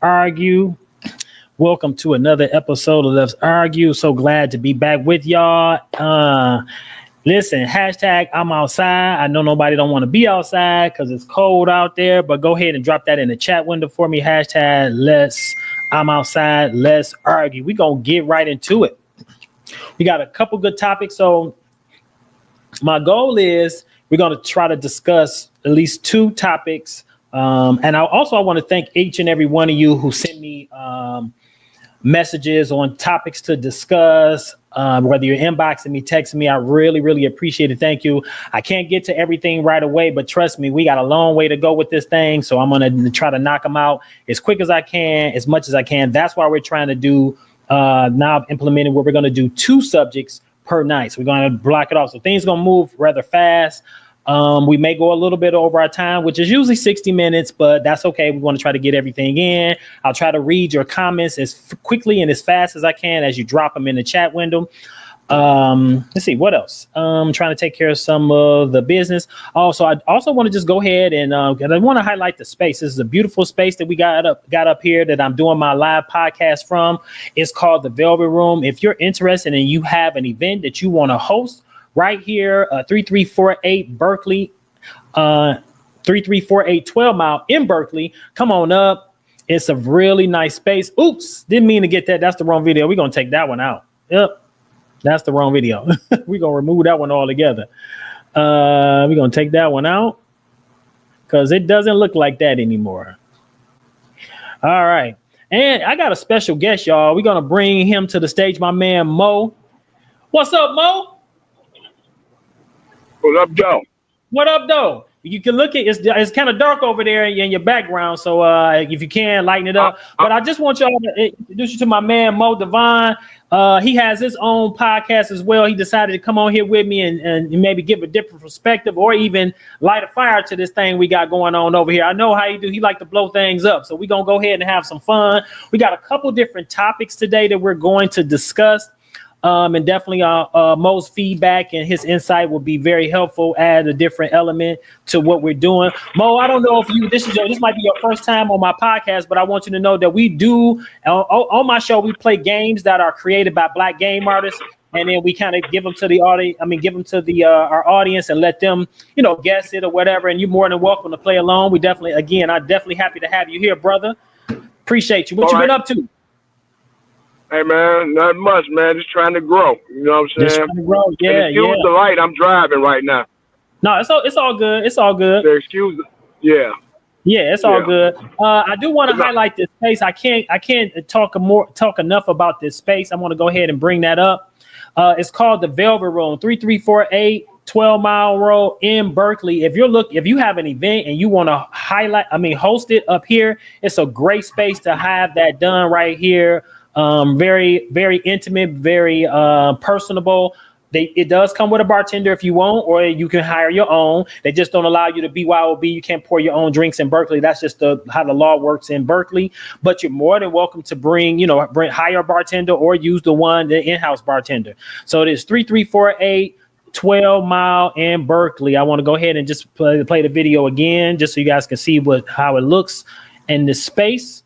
Argue. Welcome to another episode of Let's Argue. So glad to be back with y'all. Listen, hashtag I'm outside. I know nobody don't want to be outside because it's cold out there, but go ahead and drop that in the chat window for me. Hashtag I'm outside. Let's argue. We're going to get right into it. We got a couple good topics. So my goal is we're going to try to discuss at least two topics. And I want to thank each and every one of you who sent me messages on topics to discuss, whether you're inboxing me, texting me. I really, really appreciate it. Thank you. I can't get to everything right away, but trust me, we got a long way to go with this thing. So I'm going to try to knock them out as quick as I can, as much as I can. That's why we're trying to do now implementing where we're going to do 2 subjects per night. So we're going to block it off. So things going to move rather fast. We may go a little bit over our time, which is usually 60 minutes, but that's okay. We want to try to get everything in. I'll try to read your comments as quickly and as fast as I can as you drop them in the chat window. Let's see what else. I'm trying to take care of some of the business. Also, I also want to just go ahead and I want to highlight the space. This is a beautiful space that we got up here that I'm doing my live podcast from. It's called the Velvet Room. If you're interested and you have an event that you want to host, right here, 3348 Berkeley, 3348 12 Mile in Berkeley. Come on up. It's a really nice space. Oops, didn't mean to get that. That's the wrong video. We're going to take that one out. Yep, that's the wrong video. We're going to remove that one altogether. We're going to take that one out because it doesn't look like that anymore. All right. And I got a special guest, y'all. We're going to bring him to the stage, my man, Mo. What's up, Mo? What up, Joe? What up, though? You can look at it's kind of dark over there in your background, so if you can lighten it up. But I just want y'all to introduce you to my man Mo Devine. He has his own podcast as well. He decided to come on here with me and maybe give a different perspective or even light a fire to this thing we got going on over here. I know how he do. He like to blow things up, so we're gonna go ahead and have some fun. We got a couple different topics today that we're going to discuss. And definitely Mo's feedback and his insight will be very helpful, add a different element to what we're doing. Mo, I don't know if this might be your first time on my podcast, but I want you to know that we do on my show, we play games that are created by Black game artists. And then we kind of give them to the audience. Give them to our audience and let them, guess it or whatever. And you're more than welcome to play along. I'm definitely happy to have you here, brother. Appreciate you. What you been up to? Hey, man, not much, man. Just trying to grow. You know what I'm saying? Just trying to grow. Yeah, excuse the light. I'm driving right now. No, it's all good. It's all good. So excuse. Yeah. Yeah, it's all good. I do want to highlight this space. I can't talk enough about this space. I want to go ahead and bring that up. It's called the Velvet Room, 3348 12 Mile Road in Berkeley. If you have an event and you want to host it up here, it's a great space to have that done right here. Very, very intimate, very personable. It does come with a bartender if you want, or you can hire your own. They just don't allow you to BYOB. You can't pour your own drinks in Berkeley. That's just how the law works in Berkeley. But you're more than welcome to hire a bartender or use the in-house bartender. So it is 3348 12 Mile in Berkeley. I want to go ahead and just play the video again, just so you guys can see how it looks in this space.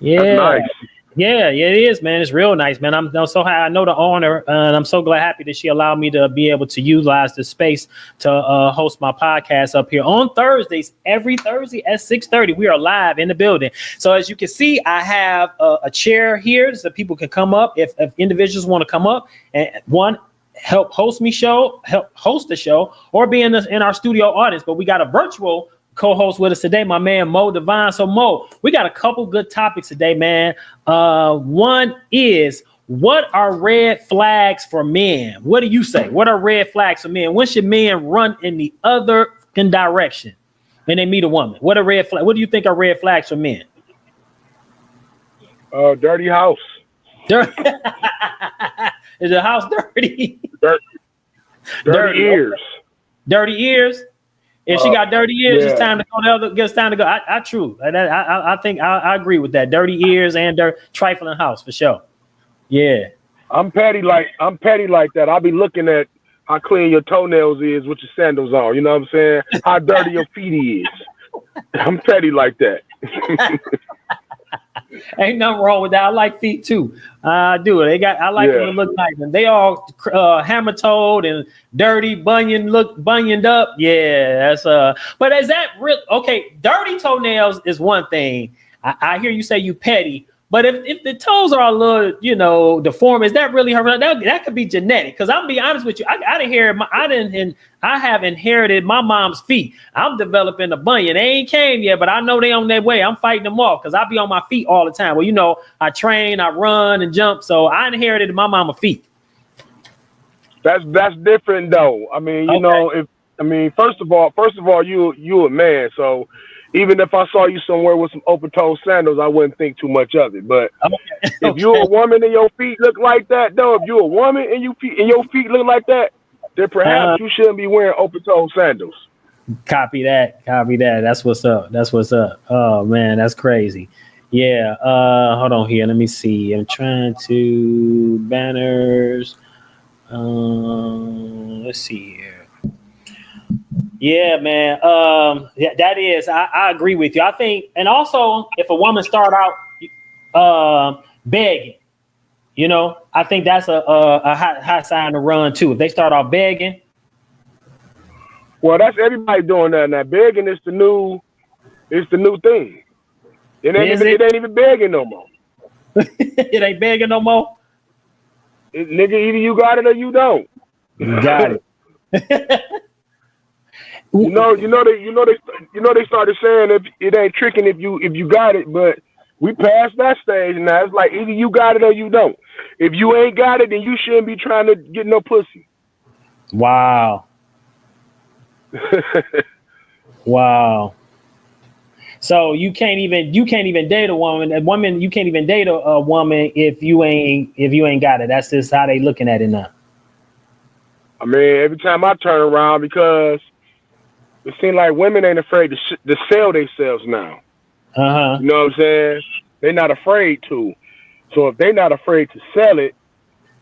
Yeah, nice. Yeah, it is, man. It's real nice, man. I'm so happy. I know the owner, and I'm so happy that she allowed me to be able to utilize this space to host my podcast up here on Thursdays. Every Thursday at 6:30, we are live in the building. So as you can see, I have a chair here so people can come up if individuals want to come up and help host the show, or be in our studio audience. But we got a virtual co-host with us today, my man Mo Devine. So Mo, we got a couple good topics today, man. One is, what are red flags for men? What do you say? What are red flags for men? When should men run in the other direction when they meet a woman? What do you think are red flags for men? Dirty house. Is the house dirty? Dirty ears. Dirty ears. If she got dirty ears, it's time to go. It's time to go. I think I agree with that. Dirty ears and trifling house for sure. Yeah. I'm petty like that. I'll be looking at how clean your toenails is with your sandals on. You know what I'm saying? How dirty your feet is. I'm petty like that. Ain't nothing wrong with that. I like feet too. I do. I like them to look nice, and they all hammer toed and dirty, bunioned up. Yeah, that's But is that real? Okay, dirty toenails is one thing. I hear you say you petty, but if the toes are a little, deformed, is that really her? That could be genetic. Because I'm be honest with you, I have inherited my mom's feet. I'm developing a bunion. They ain't came yet, but I know they on their way. I'm fighting them off because I be on my feet all the time. Well, I train, I run and jump, so I inherited my mama's feet. That's different though. I mean, first of all, you a man, so even if I saw you somewhere with some open toe sandals, I wouldn't think too much of it. But if you're a woman and your feet look like that, though, if you're a woman and your feet look like that, then perhaps you shouldn't be wearing open toe sandals. Copy that. That's what's up. Oh man, that's crazy. Yeah. Hold on here. Let me see. I'm trying to banners. Let's see here. Yeah, man. That is. I agree with you. I think, and also, if a woman start out begging, I think that's a high sign to run too. If they start off begging. Well, that's everybody doing that now. Begging is the new thing. It ain't even begging no more. It ain't begging no more. Nigga, either you got it or you don't. You got it. They started saying if it ain't tricking if you got it, but we passed that stage now. It's like either you got it or you don't. If you ain't got it, then you shouldn't be trying to get no pussy. Wow. Wow. So you can't even date a woman. You can't even date a woman if you ain't got it. That's just how they looking at it now. I mean, every time I turn around, because it seems like women ain't afraid to sell themselves now. Uh-huh. You know what I'm saying? They're not afraid to. So if they're not afraid to sell it,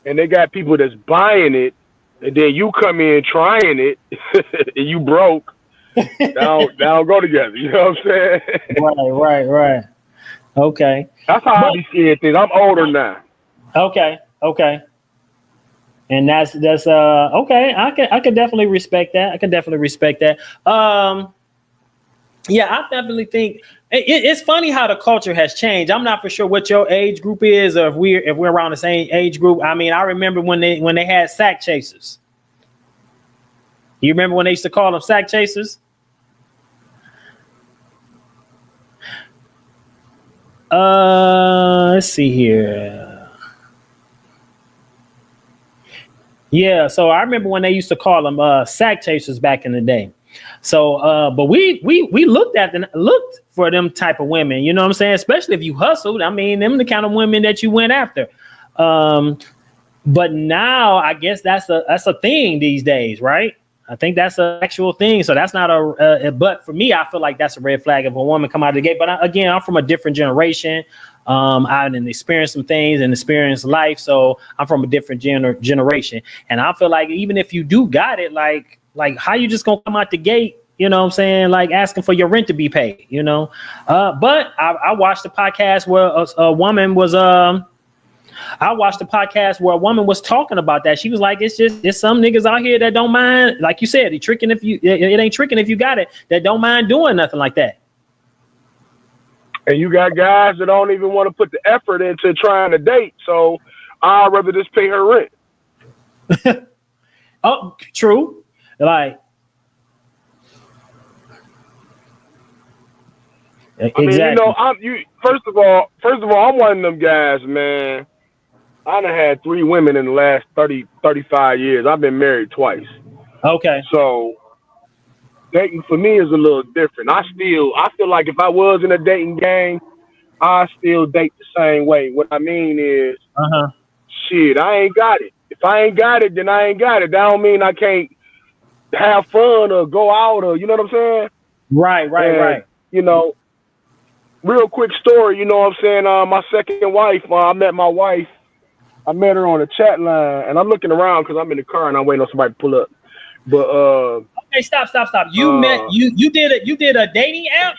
and they got people that's buying it, and then you come in trying it, and you broke, they don't go together. You know what I'm saying? Right. Okay. That's how I be seeing things. I'm older now. Okay. And that's okay. I can definitely respect that. Yeah, I definitely think it's funny how the culture has changed. I'm not for sure what your age group is, or if we're around the same age group. I mean, I remember when they had sack chasers. You remember when they used to call them sack chasers? Let's see here. Yeah, so I remember when they used to call them sack chasers back in the day. So, but we looked for them type of women. You know what I'm saying? Especially if you hustled. I mean, them the kind of women that you went after. But now I guess that's a thing these days, right? I think that's an actual thing. So that's not but for me, I feel like that's a red flag if a woman come out of the gate. But again, I'm from a different generation. I didn't experience some things and experience life. So I'm from a different generation. And I feel like even if you do got it, like how you just gonna come out the gate, you know what I'm saying? Like asking for your rent to be paid, But I watched the podcast where a woman was, talking about that. She was like, it's some niggas out here that don't mind. Like you said, it ain't tricking if you got it, that don't mind doing nothing like that. And you got guys that don't even want to put the effort into trying to date. So I'd rather just pay her rent. Oh, true. Like, exactly. I mean, first of all, I'm one of them guys, man. I done had 3 women in the last 35 years. I've been married twice. Okay. So dating for me is a little different. I feel like if I was in a dating game, I still date the same way. What I mean is, shit, I ain't got it. If I ain't got it, then I ain't got it. That don't mean I can't have fun or go out or, you know what I'm saying? Right. Real quick story, you know what I'm saying? My second wife, I met my wife. I met her on a chat line, and I'm looking around because I'm in the car and I'm waiting on somebody to pull up. But okay, stop. You did a dating app?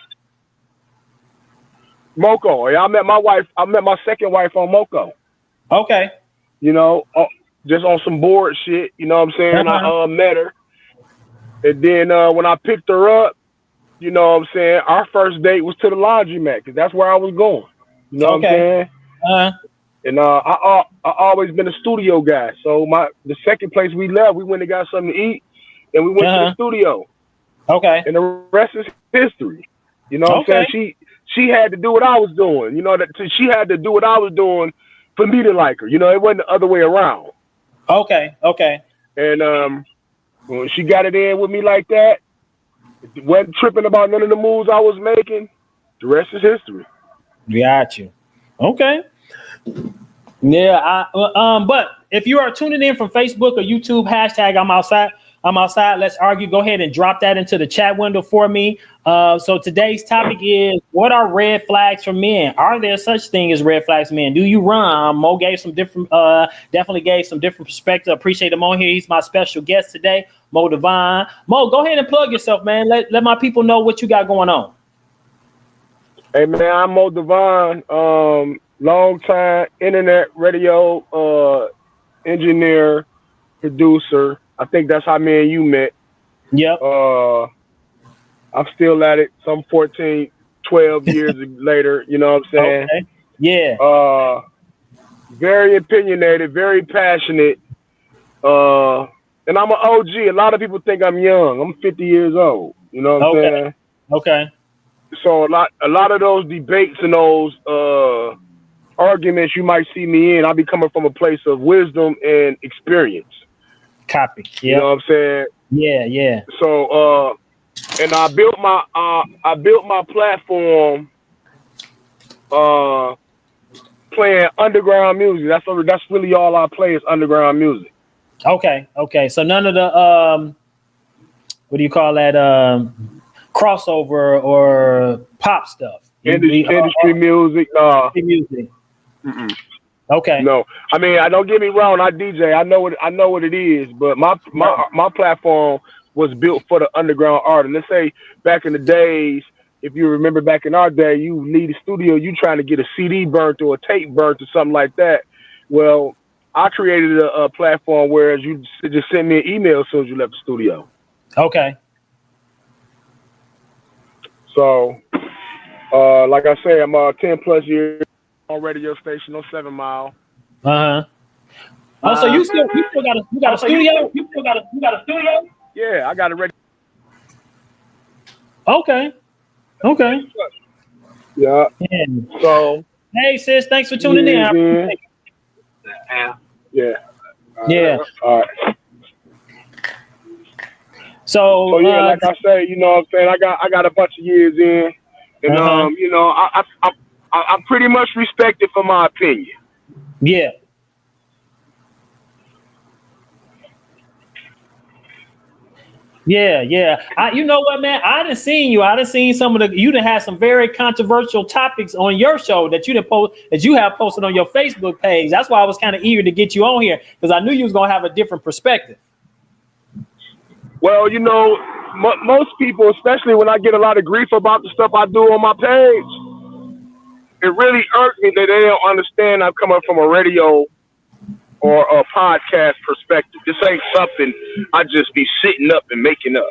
Moco. Yeah, I met my second wife on Moco. Okay. You know, just on some board shit. You know what I'm saying? I met her, and then when I picked her up, you know what I'm saying, our first date was to the laundromat because that's where I was going. You know what I'm saying? And I always been a studio guy. So the second place we left, we went and got something to eat, and we went to the studio. Okay. And the rest is history. You know what I'm saying? She had to do what I was doing. You know, that she had to do what I was doing for me to like her. You know, it wasn't the other way around. Okay. And when she got it in with me like that, wasn't tripping about none of the moves I was making. The rest is history. Got you. Okay. Yeah. But if you are tuning in from Facebook or YouTube, hashtag I'm outside. Let's argue. Go ahead and drop that into the chat window for me. So today's topic is, what are red flags for men? Are there such thing as red flags for men? Do you run? Mo gave some different, definitely gave some different perspective. Appreciate him on here. He's my special guest today, Mo Divine. Mo, go ahead and plug yourself, man. Let my people know what you got going on. Hey man, I'm Mo Divine. Long time internet radio engineer, producer. I think that's how me and you met. Yep. I'm still at it some 14, 12 years later. You know what I'm saying? Okay. Yeah. Very opinionated, very passionate. And I'm an OG. A lot of people think I'm young. I'm 50 years old. You know what I'm saying? Okay. So a lot of those debates and those arguments you might see me in, I'll be coming from a place of wisdom and experience. Copy. Yep. You know what I'm saying? Yeah. So and I built my platform playing underground music. That's really all I play is underground music. Okay. So none of the what do you call that? Crossover or pop stuff. Industry music. Industry music. Mm-mm. Okay. No, I mean, don't get me wrong. I DJ. I know what it is. But my platform was built for the underground art. And let's say back in the days, if you remember back in our day, you leave the studio, you trying to get a CD burnt or a tape burnt or something like that. Well, I created a platform where you just send me an email as soon as you left the studio. Okay. So, like I say, I'm 10 plus years on radio station on 7 Mile. Oh, so you got a studio? You got a studio? Yeah, I got a radio. Okay. Yeah. So. Hey sis, thanks for tuning in. Yeah. All right. So yeah, like I say, you know what I'm saying, I got a bunch of years in, and you know, I'm pretty much respected for my opinion. Yeah. You know what, man? I done seen you. I done seen you done had some very controversial topics on your show that you have posted on your Facebook page. That's why I was kind of eager to get you on here, because I knew you was gonna have a different perspective. Well, you know, most people, especially when I get a lot of grief about the stuff I do on my page, it really irks me that they don't understand I'm coming from a radio or a podcast perspective. This ain't something I just be sitting up and making up.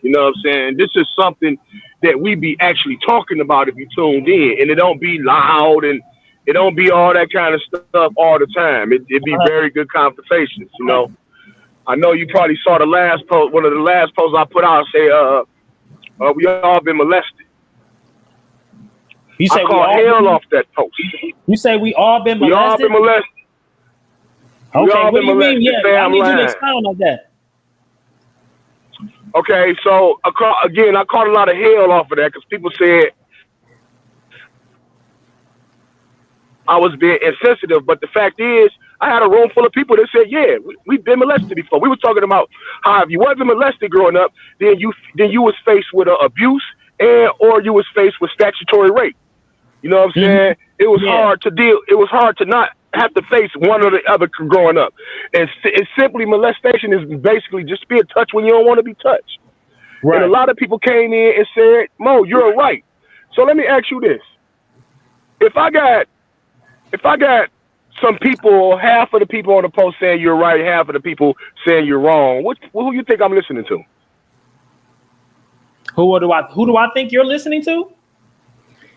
You know what I'm saying? This is something that we be actually talking about if you tuned in, and it don't be loud and it don't be all that kind of stuff all the time. It be very good conversations, you know. I know you probably saw the last post, one of the last posts I put out, say, we all been molested. You say I called hell off that post. You say we all been molested? We all been molested. Okay, what do you mean? Yeah, I need you to expound on that. Okay, so I caught a lot of hell off of that because people said I was being insensitive, but the fact is, I had a room full of people that said, yeah, we've been molested before. We were talking about how if you wasn't molested growing up, then you was faced with abuse or you was faced with statutory rape. You know what I'm saying? It was hard to deal. It was hard to not have to face one or the other growing up. And it's simply molestation is basically just be in touch when you don't want to be touched. Right. And a lot of people came in and said, Mo, you're right. So let me ask you this. if I got some people, half of the people on the post saying you're right, half of the people saying you're wrong, who you think I'm listening to? Who do I think you're listening to?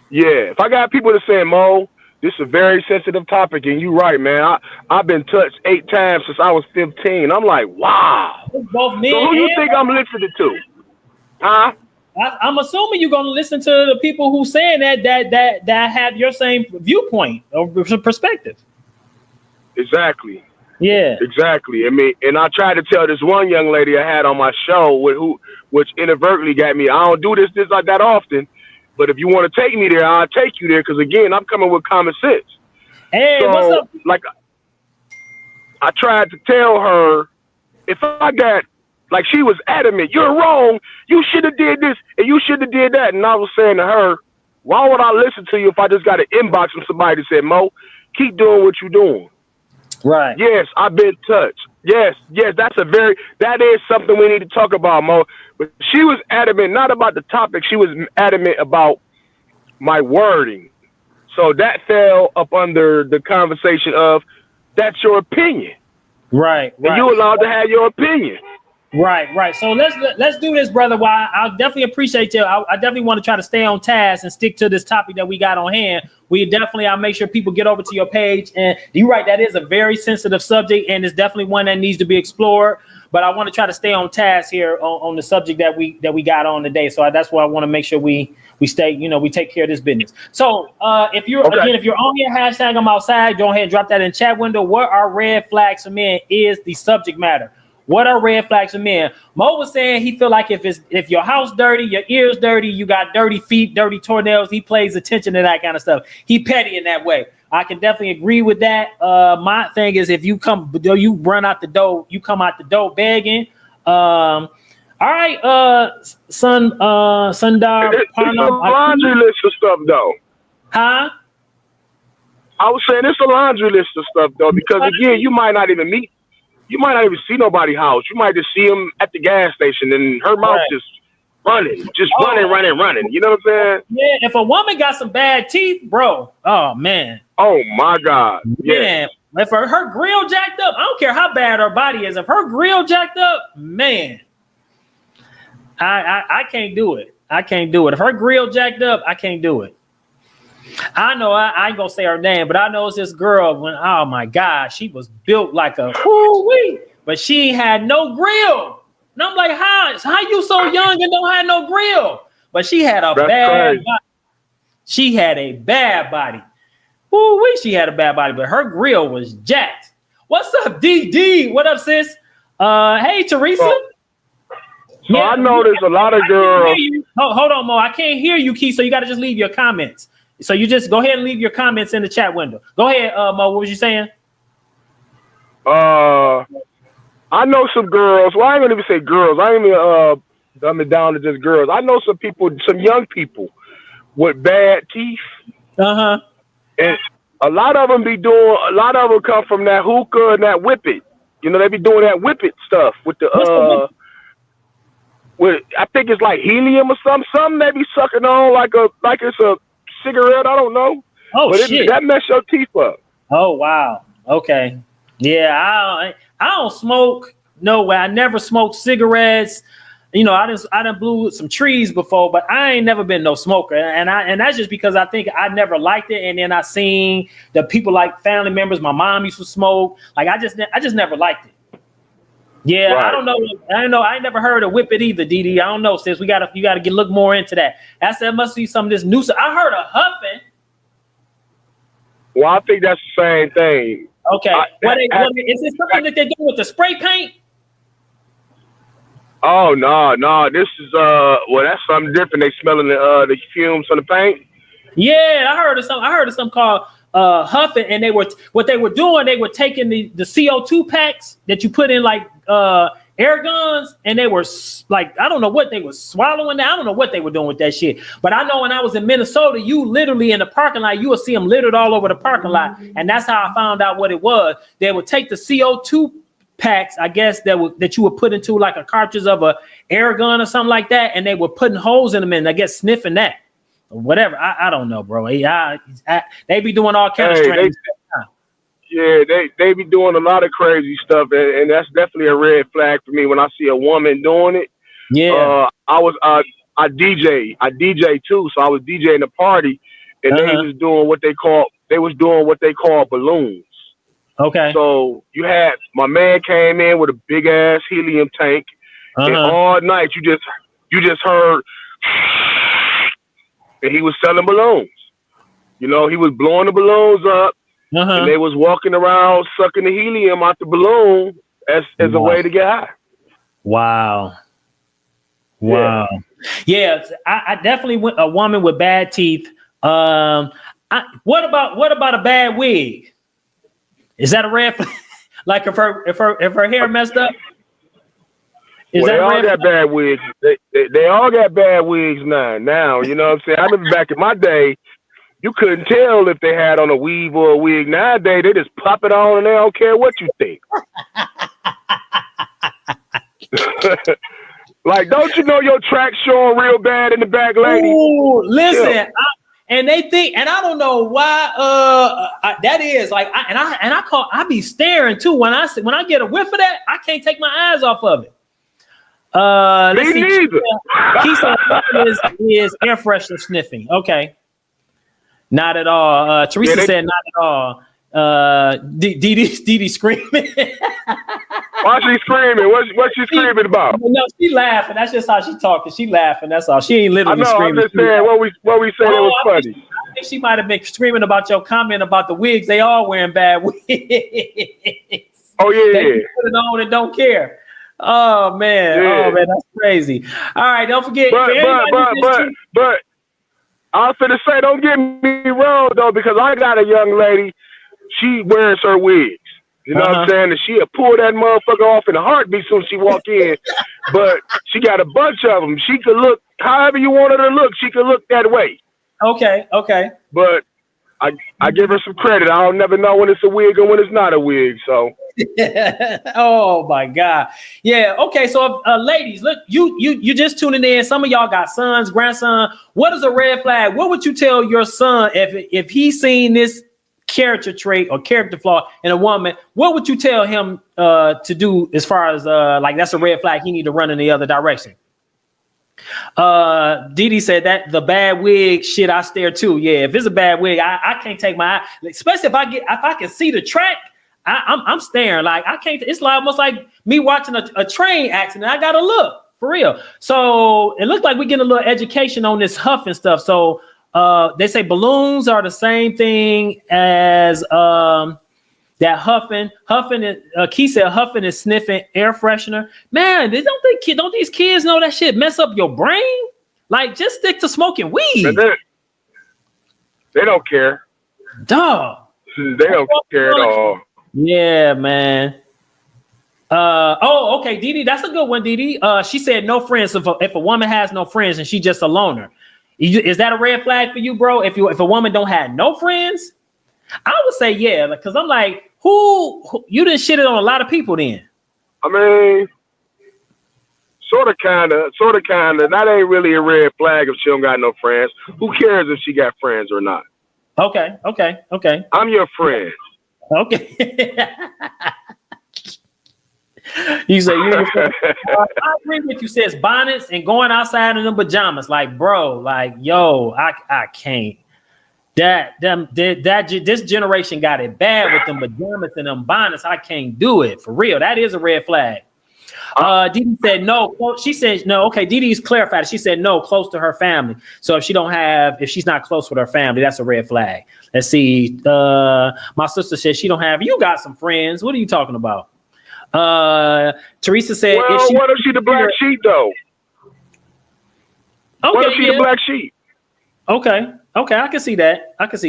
Yeah, if I got people that saying, Mo, this is a very sensitive topic, and you're right, man. I've been touched 8 times since I was 15. I'm like, wow. Both men so who you think I'm listening to? Huh? I'm assuming you're going to listen to the people who saying that have your same viewpoint or perspective. Exactly. Yeah. Exactly. I mean, and I tried to tell this one young lady I had on my show which inadvertently got me. I don't do this like that often, but if you want to take me there, I'll take you there. Because again, I'm coming with common sense. Hey, so, what's up? Like, I tried to tell her if I got. Like, she was adamant, you're wrong, you should have did this, and you should have did that. And I was saying to her, why would I listen to you if I just got an inbox from somebody that said, Mo, keep doing what you're doing. Right. Yes, I've been touched. Yes, that is something we need to talk about, Mo. But she was adamant, not about the topic, she was adamant about my wording. So that fell up under the conversation of, that's your opinion. Right. And you allowed to have your opinion. Right. So let's do this, brother. Why I definitely appreciate you. I definitely want to try to stay on task and stick to this topic that we got on hand. I'll make sure people get over to your page. And you're right, that is a very sensitive subject, and it's definitely one that needs to be explored. But I want to try to stay on task here on the subject that we got on today. So that's why I want to make sure we stay, we take care of this business. So if you're on your hashtag I'm outside, go ahead and drop that in the chat window. What are red flags for men is the subject matter. What are red flags for men? Mo was saying he feel like if your house dirty, your ears dirty, you got dirty feet, dirty toenails, he pays attention to that kind of stuff. He petty in that way. I can definitely agree with that. My thing is if you run out the door, you come out the door begging. All right, Sundar. It's a laundry list of stuff though. Huh? I was saying it's a laundry list of stuff though, because again, you might not even see nobody's house. You might just see them at the gas station and her mouth just running. Running. You know what I'm saying? Yeah, if a woman got some bad teeth, bro, oh, man. Oh, my God. Man, if her grill jacked up, I don't care how bad her body is. If her grill jacked up, man, I can't do it. I can't do it. If her grill jacked up, I can't do it. I know I ain't gonna say her name, but I know it's this girl oh my God, she was built like a whoo-wee, but she had no grill. And I'm like, how you so young and don't have no grill? But she had bad body. She had a bad body. Whoo-wee, she had a bad body, but her grill was jacked. What's up, DD? What up, sis? Hey, Teresa. So I know there's a lot of girls. Hold on, Mo. I can't hear you, Keith, so you got to just leave your comments. So you just go ahead and leave your comments in the chat window. Go ahead, Mo. What was you saying? I know some girls. Well, I ain't gonna even say girls. I ain't even dumb it down to just girls. I know some people, some young people with bad teeth. And a lot of them come from that hookah and that whip it. They be doing that whip it stuff with the I think it's like helium or something. Something they be sucking on like it's a cigarette. I don't know. Oh, but shit. That mess your teeth up. Oh, wow. Okay. Yeah, I don't smoke. No way. I never smoked cigarettes. I done blew some trees before, but I ain't never been no smoker. And that's just because I think I never liked it. And then I seen the people like family members. My mom used to smoke. Like I just never liked it. Yeah, right. I don't know. I ain't never heard of whip it either, DD. I don't know, sis. You gotta look more into that. That must be some of this new stuff. I heard of huffing. Well, I think that's the same thing. Okay. Is it something that they do with the spray paint? Oh no. This is that's something different. They smelling the fumes from the paint. Yeah, I heard of something called huffing, and they were taking the CO2 packs that you put in like air guns, and they were like, I don't know what they were swallowing. I don't know what they were doing with that shit. But I know when I was in Minnesota, you literally in the parking lot, you would see them littered all over the parking lot, and that's how I found out what it was. They would take the CO2 packs, I guess that you would put into like a cartridge of a air gun or something like that, and they were putting holes in them and I guess sniffing that. whatever. I don't know, bro. They be doing all kind of strange stuff. Yeah, they be doing a lot of crazy stuff, and that's definitely a red flag for me when I see a woman doing it. Yeah. I DJ too, so I was DJing a party, and they was doing what they call balloons. Okay. So you had my man came in with a big ass helium tank, and all night you just heard, and he was selling balloons. You know, he was blowing the balloons up, and they was walking around sucking the helium out the balloon as a way to get high. Wow. Yeah, I definitely went a woman with bad teeth. What about a bad wig? Is that a red flag? Like if her hair messed up? They all got bad wigs. They all got bad wigs now. You know what I'm saying? I remember back in my day, you couldn't tell if they had on a weave or a wig. Nowadays, they just pop it on and they don't care what you think. Like, don't you know your track's showing real bad in the back, lady? Ooh, listen, and they think, and I don't know why. That is like, I be staring too when I get a whiff of that. I can't take my eyes off of it. Me neither. Keisha is air freshener sniffing. Okay, not at all. Teresa said not at all. Dee screaming. Why she screaming? What's she screaming about? No, she laughing. That's just how she talking. She laughing. That's all. She ain't literally screaming. I'm just saying what we said it was funny. I think she might have been screaming about your comment about the wigs. They all wearing bad wigs. Oh yeah. They put it on and don't care. Oh man, that's crazy. All right, don't forget. But I was finna say, don't get me wrong though, because I got a young lady. She wears her wigs. You know what I'm saying? And she'll pull that motherfucker off in a heartbeat soon as she walk in. But she got a bunch of them. She could look however you want her to look. She could look that way. Okay. But I give her some credit. I don't never know when it's a wig or when it's not a wig. So. Oh my God. Yeah. Okay. So, ladies, look, you just tuning in. Some of y'all got sons, grandson. What is a red flag? What would you tell your son if he's seen this character trait or character flaw in a woman? What would you tell him to do as far as like that's a red flag? He need to run in the other direction. Dee said that the bad wig shit, I stare too. Yeah, if it's a bad wig, I can't take my eye, especially if I can see the track. I'm staring. Like I can't. It's like almost like me watching a train accident. I gotta look for real. So it looks like we're getting a little education on this huffing stuff. So they say balloons are the same thing as that huffing. Key said huffing is sniffing air freshener. Man, don't these kids know that shit mess up your brain? Like just stick to smoking weed. They don't care. Dog. They don't care at all. Yeah, man. Okay, Dee, that's a good one, Dee. She said no friends. If a woman has no friends and she's just a loner, is that a red flag for you, bro? If a woman don't have no friends, I would say yeah, because I'm like, who you didn't shit it on a lot of people then. I mean, sort of, kind of. That ain't really a red flag if she don't got no friends. Who cares if she got friends or not? Okay. I'm your friend. Okay. You say I agree with you. Says bonnets and going outside in them pajamas. Like, bro, like, yo, I can't. This generation got it bad with them pajamas and them bonnets. I can't do it for real. That is a red flag. Dee said no. She said no. Okay, Dee's clarified. She said no, close to her family. So if she's not close with her family, that's a red flag. Let's see. My sister said she don't have. You got some friends. What are you talking about? Teresa said, well, what if she the black sheep though? Okay, what if she the black sheep? Okay, I can see that. Because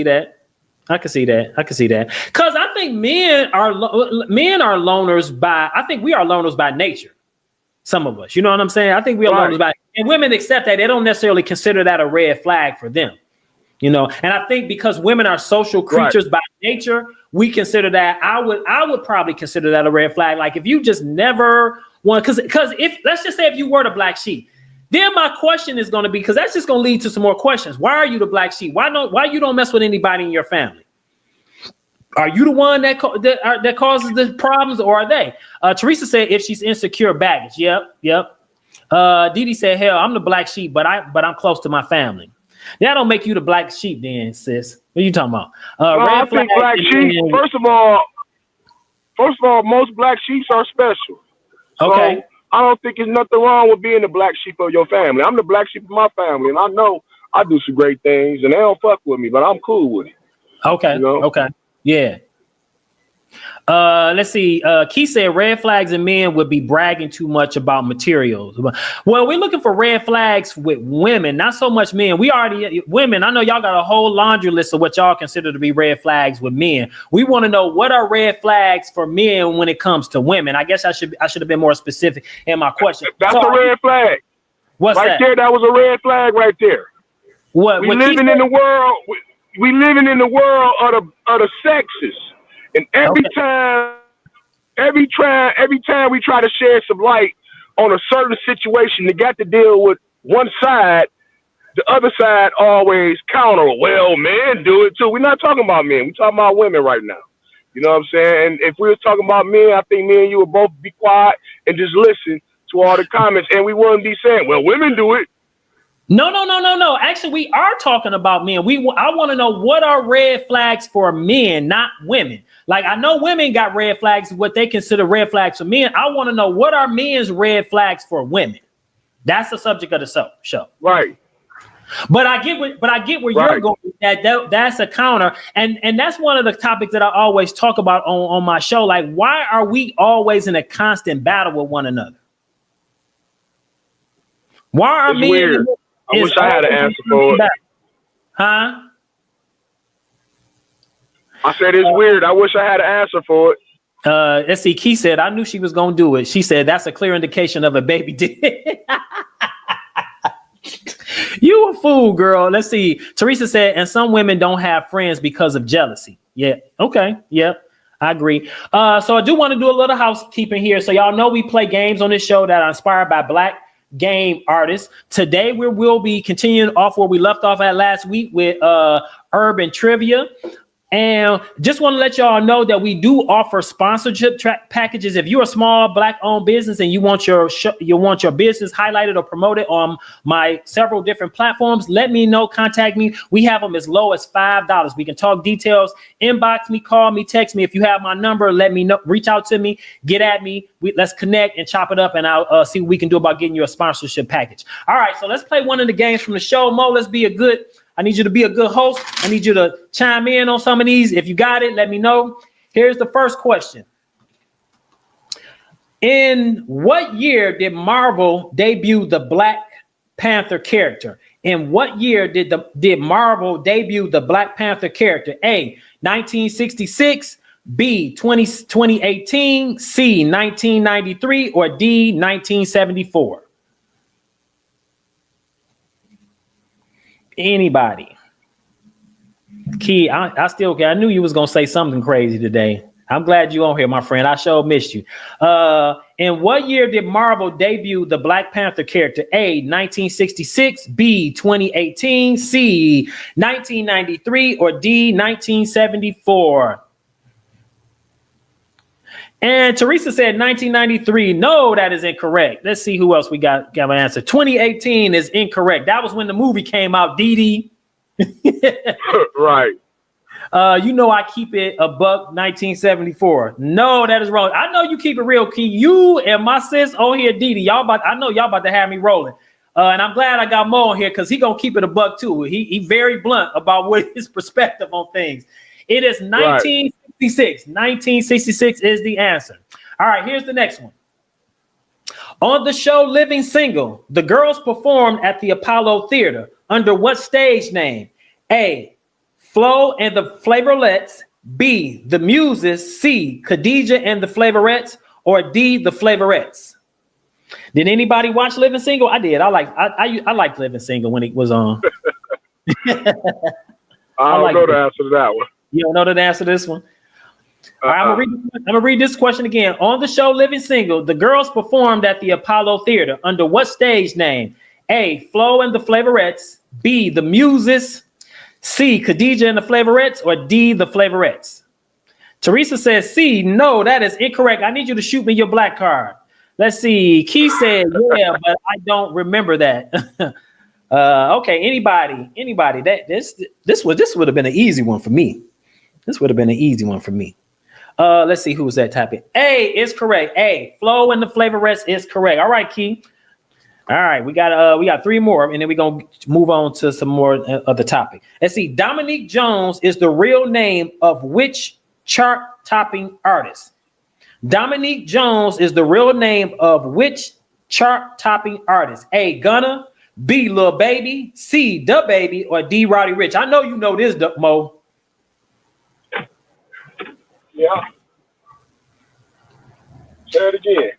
I think men are loners by. I think we are loners by nature. Some of us, you know what I'm saying? I think we are loners by, and women accept that. They don't necessarily consider that a red flag for them. You know, and I think because women are social creatures by nature, we consider that. I would probably consider that a red flag. Like if you just never want, because if let's just say if you were the black sheep, Then my question is going to be, because that's just going to lead to some more questions. Why are you the black sheep? Why you don't mess with anybody in your family? Are you the one that causes the problems, or are they? Teresa said if she's insecure baggage. Yep. Didi said, hell, I'm the black sheep, but I'm close to my family. That don't make you the black sheep then, sis. What are you talking about? I think black sheep, first of all, most black sheeps are special. Okay. So I don't think there's nothing wrong with being the black sheep of your family. I'm the black sheep of my family, and I know I do some great things, and they don't fuck with me, but I'm cool with it. Okay. You know? Okay. Yeah. Let's see. Keith said red flags in men would be bragging too much about materials. Well, we're looking for red flags with women, not so much men. Women, I know y'all got a whole laundry list of what y'all consider to be red flags with men. We want to know what are red flags for men when it comes to women. I guess I should have been more specific in my question. That's a red flag. What's right that? There, that was a red flag right there. What? We living in the world. We living in the world of the sexes. And every time we try to shed some light on a certain situation, they got to deal with one side. The other side always counter. Well, men do it too. We're not talking about men. We're talking about women right now. You know what I'm saying? And if we were talking about men, I think me and you would both be quiet and just listen to all the comments, and we wouldn't be saying, "Well, women do it." No. Actually, we are talking about men. I want to know what are red flags for men, not women. Like, I know women got red flags, what they consider red flags for men. I want to know what are men's red flags for women. That's the subject of the show. Right. But I get where you're going. That's a counter, and that's one of the topics that I always talk about on my show. Like, why are we always in a constant battle with one another? Why are men? Weird. I wish I had an answer for it. Huh? I said it's weird. I wish I had an answer for it. Let's see. Key said, I knew she was going to do it. She said, that's a clear indication of a baby dick. You a fool, girl. Let's see. Teresa said, and some women don't have friends because of jealousy. Yeah. Okay. Yep. I agree. So I do want to do a little housekeeping here. So y'all know we play games on this show that are inspired by Black game artists. Today we will be continuing off where we left off at last week with urban trivia. And just want to let y'all know that we do offer sponsorship packages. If you're a small Black-owned business and you want your business highlighted or promoted on my several different platforms, let me know. Contact me. We have them as low as $5. We can talk details. Inbox me, call me, text me. If you have my number, let me know. Reach out to me. Get at me. Let's connect and chop it up, and I'll see what we can do about getting you a sponsorship package. All right, so let's play one of the games from the show. Mo, I need you to be a good host. I need you to chime in on some of these. If you got it, let me know. Here's the first question. In what year did Marvel debut the Black Panther character? In what year did Marvel debut the Black Panther character? A, 1966, B, 2018, C, 1993, or D, 1974? Anybody? Key, I knew you was gonna say something crazy today. I'm glad you on here, my friend. I sure missed you. In what year did Marvel debut the Black Panther character? A, 1966, B, 2018, C, 1993, or D, 1974? And Teresa said 1993. No, that is incorrect. Let's see who else we got an answer. 2018 is incorrect. That was when the movie came out, Didi. Right. You know I keep it a buck 1974. No, that is wrong. I know you keep it real, Key. You and my sis on here, Didi. I know y'all about to have me rolling. And I'm glad I got Mo on here because he gonna keep it a buck too. He very blunt about what his perspective on things. It is 1966. 1966 is the answer. All right, here's the next one. On the show Living Single, the girls performed at the Apollo Theater under what stage name? A, Flo and the Flavorettes, B, the Muses, C, Khadijah and the Flavorettes, or D, the Flavorettes? Did anybody watch Living Single? I did. I liked Living Single when it was on. I don't know the answer to that one. You don't know the answer to this one? All right, I'm gonna read this question again. On the show Living Single, the girls performed at the Apollo Theater under what stage name? A, Flo and the Flavorettes. B, the Muses. C, Khadijah and the Flavorettes. Or D, the Flavorettes. Teresa says C. No, that is incorrect. I need you to shoot me your black card. Let's see. Key said, yeah, but I don't remember that. Okay, anybody? That this would have been an easy one for me. This would have been an easy one for me. Let's see who was that typing. A is correct. A, Flo and the Flavorettes is correct. All right, Key. All right, we got 3 more, and then we're gonna move on to some more of the topic. Let's see. Dominique Jones is the real name of which chart-topping artist? Dominique Jones is the real name of which chart-topping artist? A, Gunna. B, Lil Baby. C, Da Baby. Or D, Roddy Ricch. I know you know this, Mo. Yeah. Say it again.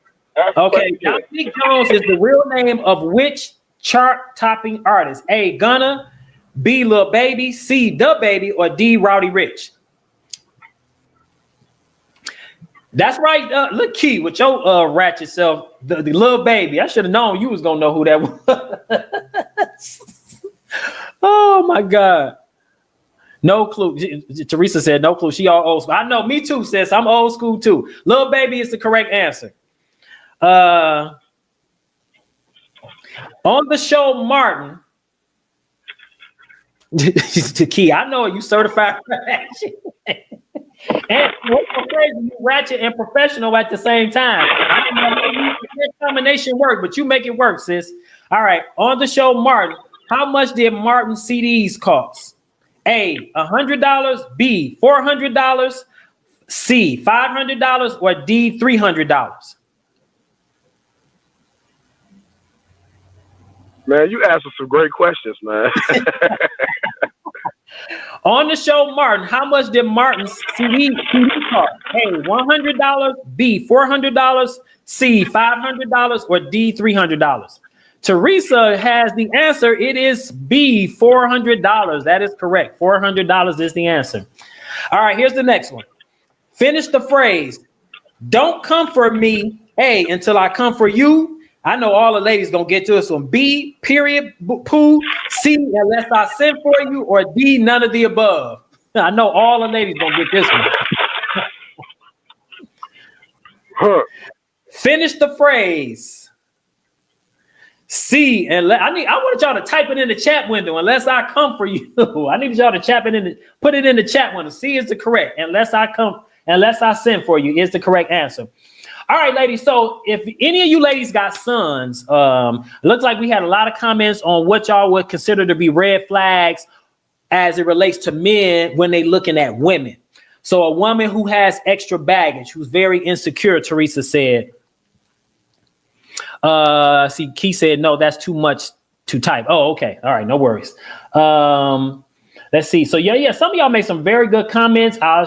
Okay, Dominique Jones is the real name of which chart-topping artist? A, Gunna. B, Lil Baby. C, Da Baby. Or D, Roddy Ricch. That's right. Look, Key, with your ratchet self, the Lil Baby. I should have known you was gonna know who that was. Oh my God. No clue. Teresa said no clue. She all old school. I know, me too, sis. I'm old school too. Lil Baby is the correct answer. On the show, Martin. To Key, I know you certified ratchet. And what's so crazy, you ratchet and professional at the same time. I don't know how this combination work, but you make it work, sis. All right. On the show, Martin. How much did Martin CDs cost? A, $100. B, $400. C, $500. Or D, $300. Man, you asked some great questions, man. On the show, Martin, how much did Martin's CD cost? A, $100. B, $400. C, $500. Or D, $300. Teresa has the answer. It is B, $400. That is correct. $400 is the answer. All right, here's the next one. Finish the phrase. Don't come for me, A, until I come for you. I know all the ladies gonna get to this one. B, period, poo. C, unless I send for you. Or D, none of the above. I know all the ladies gonna get this one. Finish the phrase. C, and I wanted y'all to type it in the chat window. Unless I come for you. I need y'all to put it in the chat window. C is the correct. Unless I send for you is the correct answer. All right, ladies. So if any of you ladies got sons, it looks like we had a lot of comments on what y'all would consider to be red flags as it relates to men when they looking at women. So a woman who has extra baggage, who's very insecure, Teresa said. See, Key said, no, that's too much to type. Oh, okay. All right. No worries. Let's see. So yeah. Some of y'all made some very good comments. I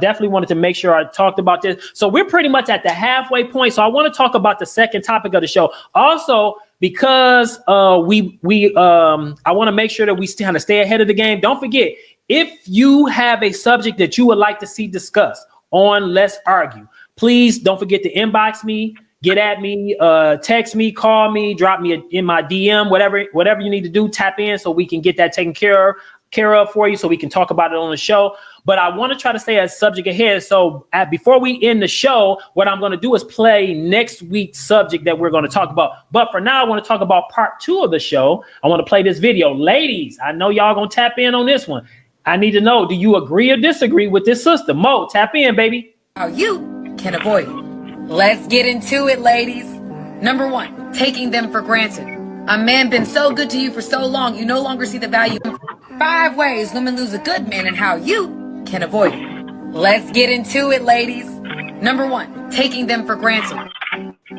definitely wanted to make sure I talked about this. So we're pretty much at the halfway point. So I want to talk about the second topic of the show. Also, because I want to make sure that we kind of stay ahead of the game. Don't forget, if you have a subject that you would like to see discussed on Let's Argue, please don't forget to inbox me, get at me, text me, call me, drop me in my DM, whatever you need to do, tap in so we can get that taken care of for you so we can talk about it on the show. But I want to try to stay a subject ahead. So before we end the show, what I'm going to do is play next week's subject that we're going to talk about. But for now, I want to talk about part 2 of the show. I want to play this video. Ladies, I know y'all going to tap in on this one. I need to know, do you agree or disagree with this sister? Mo, tap in, baby. How you can avoid it. Let's get into it, ladies. Number 1, taking them for granted. A man been so good to you for so long, you no longer see the value. 5 ways women lose a good man and how you can avoid it. Let's get into it, ladies. Number 1, taking them for granted.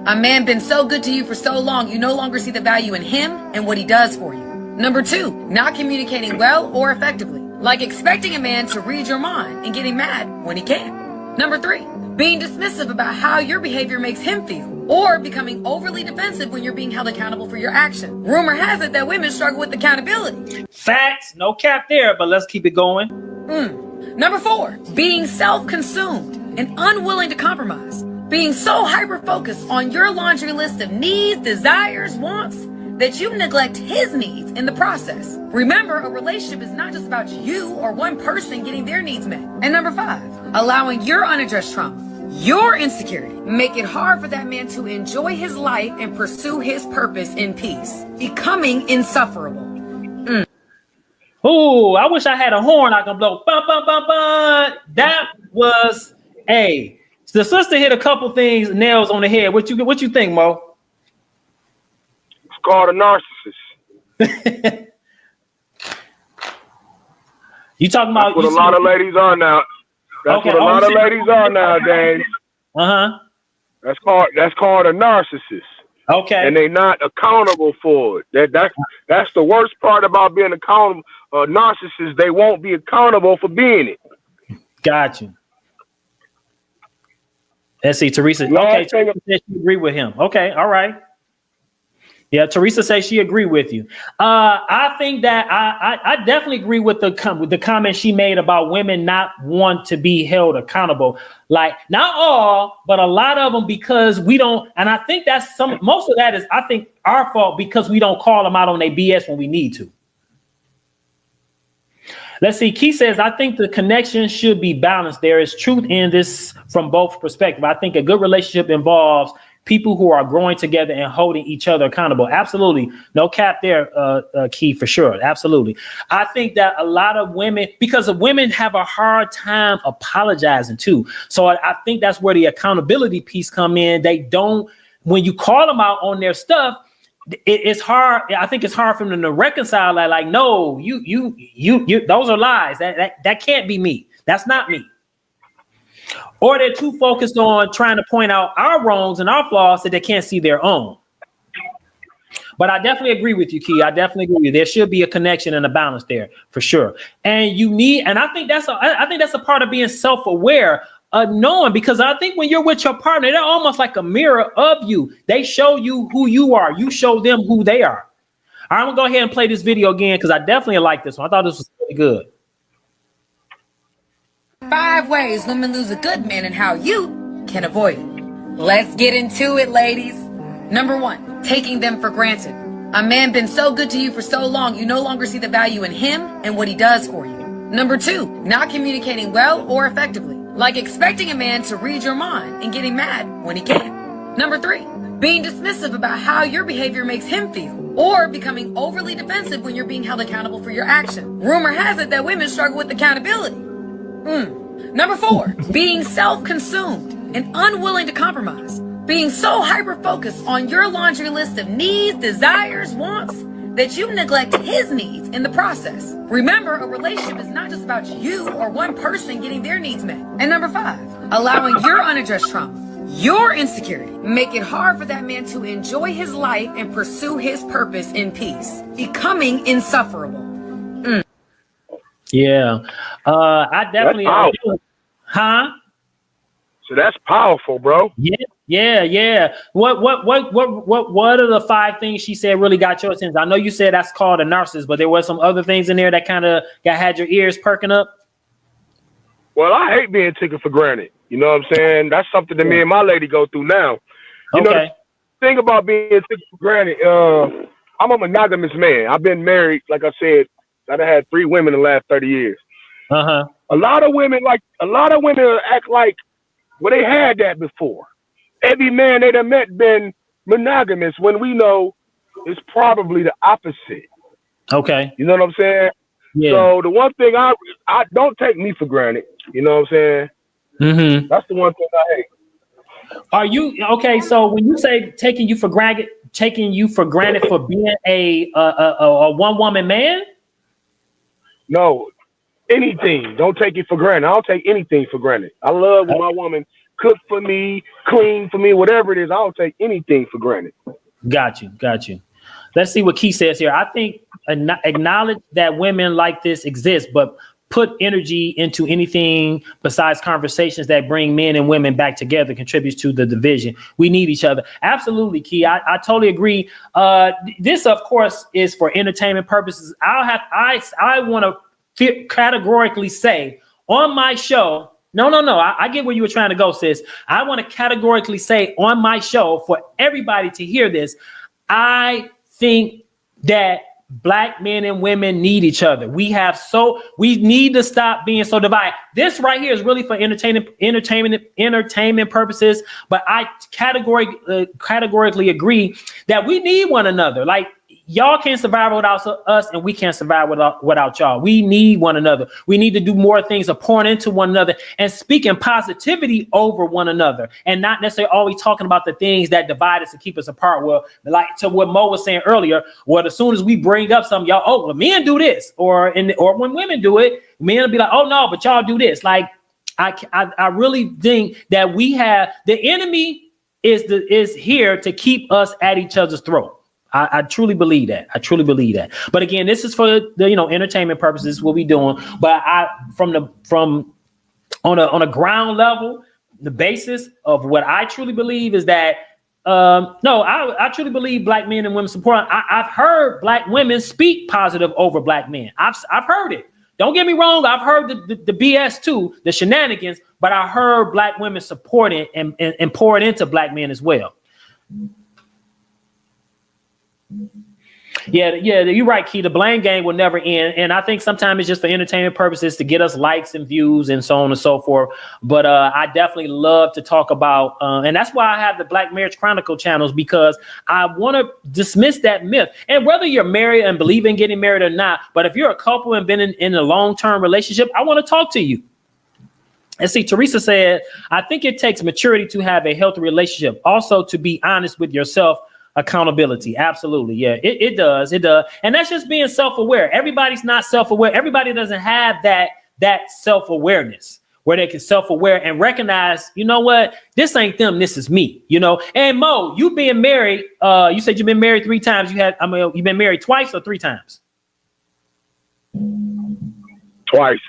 A man been so good to you for so long, you no longer see the value in him and what he does for you. Number 2, not communicating well or effectively, like expecting a man to read your mind and getting mad when he can't. Number 3, being dismissive about how your behavior makes him feel, or becoming overly defensive when you're being held accountable for your action. Rumor has it that women struggle with accountability. Facts, no cap there, but let's keep it going. Number 4, being self-consumed and unwilling to compromise. Being so hyper-focused on your laundry list of needs, desires, wants, that you neglect his needs in the process. Remember, a relationship is not just about you or one person getting their needs met. And number 5, allowing your unaddressed trauma, your insecurity, make it hard for that man to enjoy his life and pursue his purpose in peace, becoming insufferable. Oh, I wish I had a horn I can blow. Bum, bum, bum, bum. That was the sister hit a couple things, nails on the head. What you think, Mo? It's called a narcissist. You talking about That's what a lot of ladies are now. That's what a lot of ladies are nowadays. That's called a narcissist. Okay. And they're not accountable for it. That's the worst part about being accountable. Narcissists, they won't be accountable for being it. Got you. Let's see, Teresa. Okay, Teresa said she agree with him. Okay, all right. Yeah, Teresa says she agree with you. I think that I definitely agree with the comment she made about women not want to be held accountable. Like not all, but a lot of them, because we don't. And I think that's most of that is, I think, our fault because we don't call them out on their BS when we need to. Let's see. Key says, I think the connection should be balanced. There is truth in this from both perspectives. I think a good relationship involves people who are growing together and holding each other accountable. Absolutely. No cap there, Key, for sure. Absolutely. I think that a lot of women, because the women have a hard time apologizing too. So I think that's where the accountability piece come in. They don't, when you call them out on their stuff, it's hard. I think it's hard for them to reconcile that. Like, no, you, those are lies. That can't be me. That's not me. Or they're too focused on trying to point out our wrongs and our flaws that they can't see their own. But I definitely agree with you, Key. I definitely agree with you. There should be a connection and a balance there for sure. And you need, and I think that's a part of being self-aware, knowing, because I think when you're with your partner, they're almost like a mirror of you. They show you who you are. You show them who they are. All right, I'm gonna go ahead and play this video again because I definitely like this one. I thought this was really good. 5 ways women lose a good man and how you can avoid it. Let's get into it, ladies. Number 1, taking them for granted. A man been so good to you for so long, you no longer see the value in him and what he does for you. Number 2, not communicating well or effectively, like expecting a man to read your mind and getting mad when he can't. Number 3, being dismissive about how your behavior makes him feel, or becoming overly defensive when you're being held accountable for your action. Rumor has it that women struggle with accountability. Number 4, being self-consumed and unwilling to compromise. Being so hyper-focused on your laundry list of needs, desires, wants, that you neglect his needs in the process. Remember, a relationship is not just about you or one person getting their needs met. And number 5, allowing your unaddressed trauma, your insecurity, make it hard for that man to enjoy his life and pursue his purpose in peace, becoming insufferable. Yeah, I definitely. Huh? So that's powerful, bro. Yeah. What are the 5 things she said really got your attention? I know you said that's called a narcissist, but there were some other things in there that kind of had your ears perking up. Well, I hate being taken for granted. You know what I'm saying? That's something that me and my lady go through now. You know, the thing about being taken for granted, I'm a monogamous man. I've been married, like I said, I've had 3 women in the last 30 years. A lot of women act like, well, they had that before. Every man they done met been monogamous, when we know it's probably the opposite. Okay. You know what I'm saying? Yeah. So the one thing I don't take me for granted. You know what I'm saying? Mm-hmm. That's the one thing I hate. Are you okay? So when you say taking you for granted for being a one woman man? No, anything. Don't take it for granted. I don't take anything for granted. I love when my woman cook for me, clean for me, whatever it is. I don't take anything for granted. Got you. Let's see what Key says here. I think acknowledge that women like this exist, but put energy into anything besides conversations that bring men and women back together contributes to the division. We need each other. Absolutely, Key. I totally agree. This, of course, is for entertainment purposes. I want to categorically say on my show, no. I get where you were trying to go, sis. I want to categorically say on my show for everybody to hear this, I think that Black men and women need each other. We need to stop being so divided. This right here is really for entertainment purposes, but I categorically agree that we need one another. Like, y'all can't survive without us, and we can't survive without y'all. We need one another. We need to do more things of pouring into one another and speaking positivity over one another, and not necessarily always talking about the things that divide us and keep us apart. Well, like to what Mo was saying earlier, well, as soon as we bring up something, y'all, oh, well, men do this, or when women do it, men will be like, oh no, but y'all do this. Like, I really think that we have the enemy is here to keep us at each other's throat. I truly believe that. But again, this is for the entertainment purposes. What we doing. But on a ground level, the basis of what I truly believe is that I truly believe Black men and women support. I've heard Black women speak positive over Black men. I've heard it. Don't get me wrong. I've heard the BS too, the shenanigans. But I heard Black women support it and pour it into Black men as well. Yeah, you're right, Key. The blame game will never end. And I think sometimes it's just for entertainment purposes to get us likes and views and so on and so forth. But I definitely love to talk about, and that's why I have the Black Marriage Chronicle channels, because I want to dismiss that myth. And whether you're married and believe in getting married or not, but if you're a couple and been in a long-term relationship, I want to talk to you. And see, Teresa said, I think it takes maturity to have a healthy relationship. Also, to be honest with yourself. Accountability. Absolutely. Yeah, it does. And that's just being self-aware. Everybody's not self-aware. Everybody doesn't have that self-awareness where they can self-aware and recognize, you know what, this ain't them, this is me, And Mo, you being married, you said you've been married 3 times. You've been married twice or 3 times? Twice.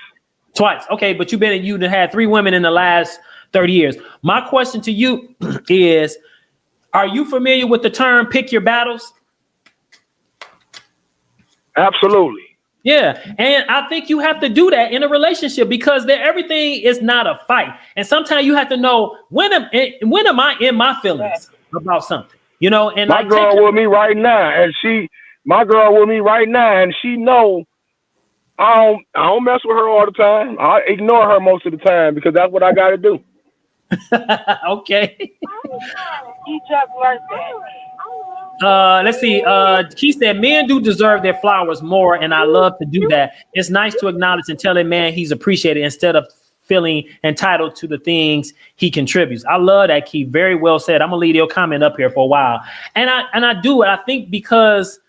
Okay, but you had 3 women in the last 30 years. My question to you is, are you familiar with the term pick your battles? Absolutely. Yeah. And I think you have to do that in a relationship, because everything is not a fight. And sometimes you have to know when am I in my feelings about something, and my girl with me right now, and she know I don't mess with her all the time. I ignore her most of the time because that's what I got to do. Okay. Let's see. He said men do deserve their flowers more, and I love to do that. It's nice to acknowledge and tell a man he's appreciated instead of feeling entitled to the things he contributes. I love that, Keith. Very well said. I'm gonna leave your comment up here for a while, and I do it. I think because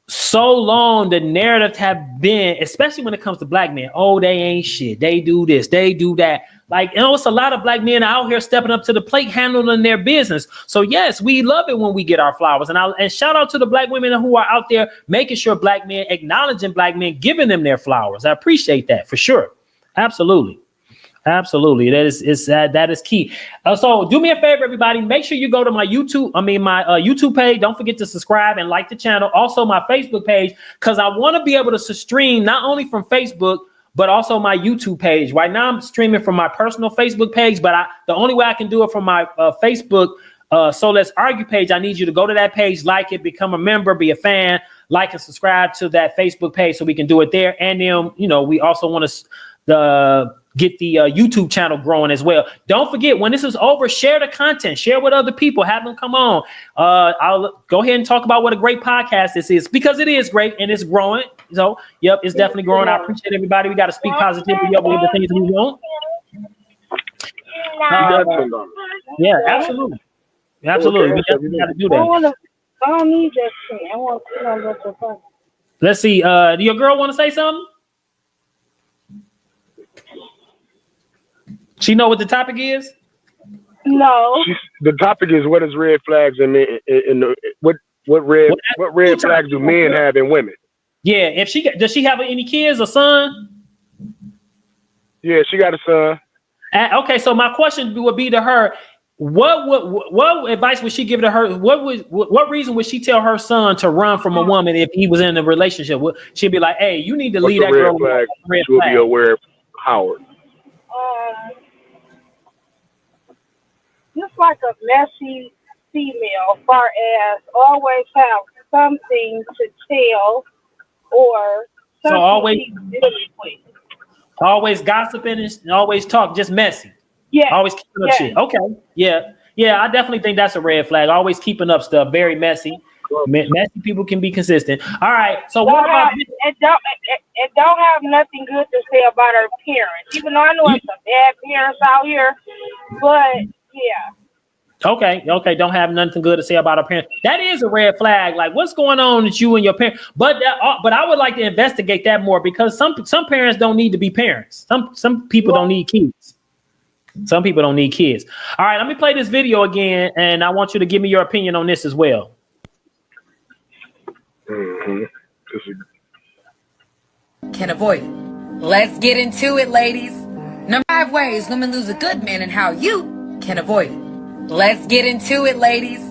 so long the narrative have been, especially when it comes to Black men, oh, they ain't shit. They do this, they do that. Like, it's a lot of Black men out here stepping up to the plate, handling their business. So yes, we love it when we get our flowers. And shout out to the Black women who are out there making sure Black men, acknowledging Black men, giving them their flowers. I appreciate that for sure. Absolutely. That is key. So do me a favor, everybody. Make sure you go to my YouTube page. Don't forget to subscribe and like the channel. Also my Facebook page, because I want to be able to stream not only from Facebook, but also my YouTube page. Right now I'm streaming from my personal Facebook page, but the only way I can do it from my Facebook So Let's Argue page, I need you to go to that page, like it, become a member, be a fan, like and subscribe to that Facebook page so we can do it there. And then, we also want to get the YouTube channel growing as well. Don't forget, when this is over, share the content, share with other people, have them come on. I'll go ahead and talk about what a great podcast this is, because it is great and it's growing. So, yep, it's definitely growing. I appreciate everybody. We got to speak positivity over the things we want. Yeah, absolutely. Absolutely. We definitely got to do that. I don't need that thing. I want to know what's your phone. Let's see. Do your girl want to say something? She know what the topic is? No. The topic is, what is red flags in men? What red flags do men have in women? Yeah. Does she have any kids, a son? Yeah, she got a son. Okay, so my question would be to her: what advice would she give to her? What reason would she tell her son to run from a woman if he was in a relationship? She'd be like, "Hey, you need to leave that girl." Red flag. Be aware of Howard. Just like a messy female, far as always have something to tell or So something always, she's dealing with. always gossiping and always talk, just messy. Yes. Always keeping up shit. Okay. Yeah. Yeah, I definitely think that's a red flag. Always keeping up stuff. Very messy. Messy people can be consistent. All right. So what about this? It don't have nothing good to say about her parents. Even though I know it's some bad parents out here, but yeah. Okay. Don't have nothing good to say about her parents. That is a red flag. Like, what's going on with you and your parents? But I would like to investigate that more because some parents don't need to be parents. Some people don't need kids. Some people don't need kids. All right, let me play this video again, and I want you to give me your opinion on this as well. Mm-hmm. Can avoid it. Let's get into it, ladies. Number 5 ways women lose a good man and how you can avoid it. Let's get into it, ladies.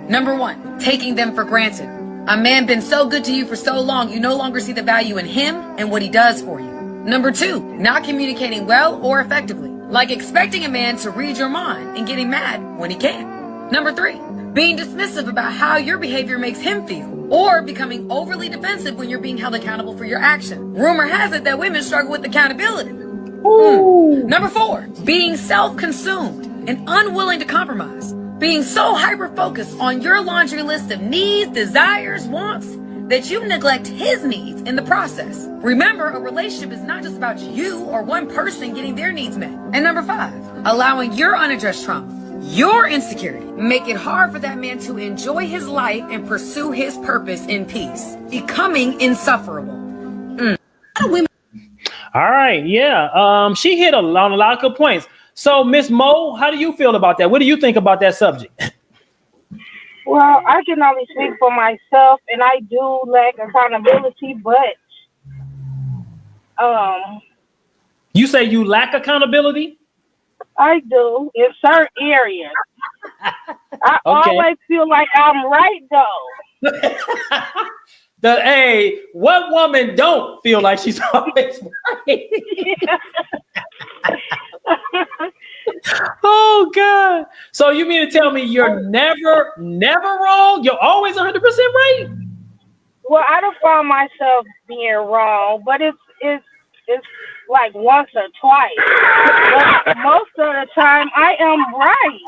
Number 1, taking them for granted. A man been so good to you for so long, you no longer see the value in him and what he does for you. Number 2, not communicating well or effectively. Like expecting a man to read your mind and getting mad when he can't. Number 3, being dismissive about how your behavior makes him feel. Or becoming overly defensive when you're being held accountable for your action. Rumor has it that women struggle with accountability. Number 4, being self-consumed and unwilling to compromise. Being so hyper-focused on your laundry list of needs, desires, wants, that you neglect his needs in the process. Remember, a relationship is not just about you or one person getting their needs met. And number 5, allowing your unaddressed trauma, your insecurity, make it hard for that man to enjoy his life and pursue his purpose in peace, becoming insufferable. All right, yeah. She hit on a lot of good points. So, Miss Mo, how do you feel about that? What do you think about that subject? Well, I can only speak for myself, and I do lack accountability, but You say you lack accountability? I do in certain areas. I always feel like I'm right, though. Hey, what woman don't feel like she's always right? Oh God! So you mean to tell me you're never wrong? You're always 100% right? Well, I don't find myself being wrong, but it's like once or twice. But most of the time, I am right.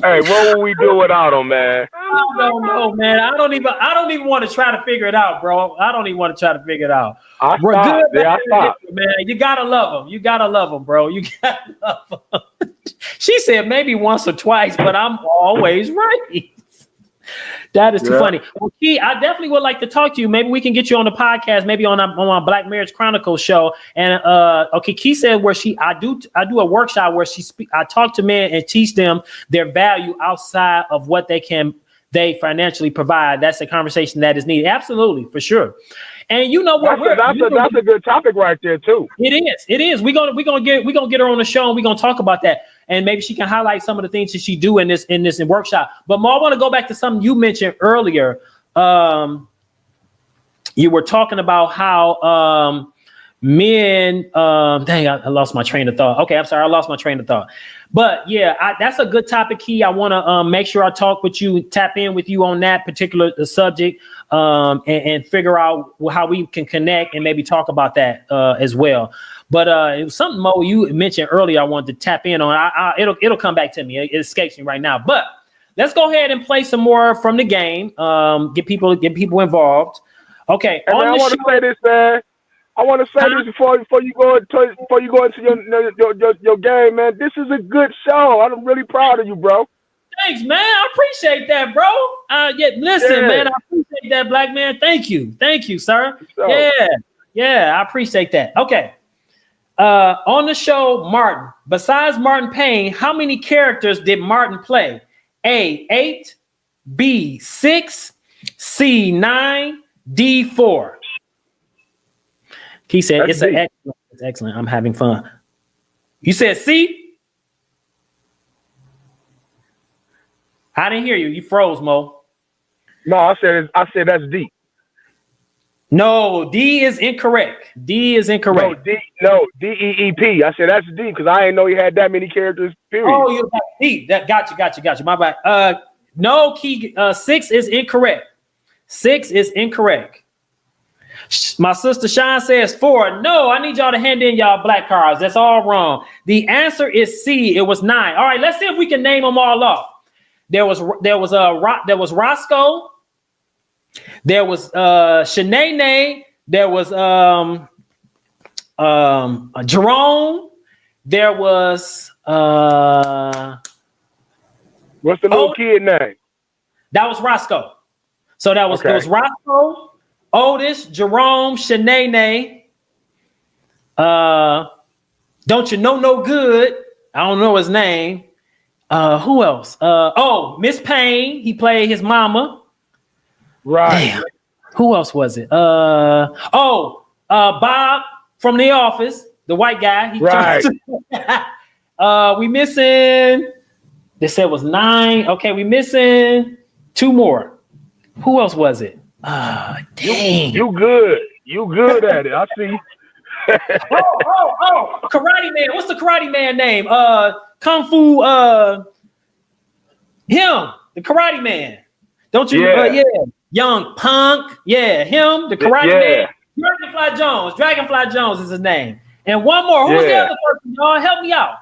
Hey, what will we do without him, man? I don't know, man. I don't even want to try to figure it out, bro. I don't even want to try to figure it out. I stopped. Man. You gotta love them, bro. You gotta love them. She said maybe once or twice, but I'm always right. That is too funny. Well, Key, I definitely would like to talk to you. Maybe we can get you on the podcast, maybe on my Black Marriage Chronicles show. And Key said where I do a workshop where I talk to men and teach them their value outside of what they financially provide. That's a conversation that is needed. Absolutely, for sure. And you know what? That's a good topic right there too. It is. We're gonna get her on the show and we're gonna talk about that. And maybe she can highlight some of the things that she do in this workshop. But Mo, I want to go back to something you mentioned earlier. You were talking about how men. Dang, I lost my train of thought. Okay, I'm sorry, I lost my train of thought. But yeah, that's a good topic, Key. I want to make sure I talk with you, tap in with you on that particular subject, and figure out how we can connect and maybe talk about that as well. But it was something, Mo, you mentioned earlier I wanted to tap in on. It'll come back to me. It escapes me right now. But let's go ahead and play some more from the game. Get people involved. Okay. And I want to say this, man. I want to say this before you go into your game, man. This is a good show. I'm really proud of you, bro. Thanks, man. I appreciate that, bro. Man, I appreciate that, Black man. Thank you, sir. So. Yeah, I appreciate that. Okay. On the show, Martin. Besides Martin Payne, how many characters did Martin play? A, 8, B, 6, C, 9, D, 4. He said it's excellent. I'm having fun. You said C? I didn't hear you. You froze, Mo. No, I said that's D. No, D is incorrect. No, D-E-E-P. I said that's D because I didn't know he had that many characters, period. Oh, you got D. Got you. My bad. No, Key. 6 is incorrect. 6 is incorrect. My sister Sean says 4. No, I need y'all to hand in y'all black cards. That's all wrong. The answer is C. It was 9. All right, let's see if we can name them all off. There was Roscoe. There was Shanae. There was Jerome. There was what's the little kid name? That was Roscoe. So that was There was Roscoe, Otis, Jerome, Shanae. Don't you know no good? I don't know his name. Who else? Miss Payne. He played his mama. Right. Damn. Who else was it? Bob from The Office, the white guy. Right. We missing. They said it was 9. Okay, we missing 2 more. Who else was it? Dang. You good. You good at it. I see. Karate Man. What's the Karate Man name? Kung Fu. Him, the Karate Man. Don't you? Yeah. Young Punk. Yeah, him, the Karate Man. Dragonfly Jones is his name. And one more. Who's the other person? Y'all help me out.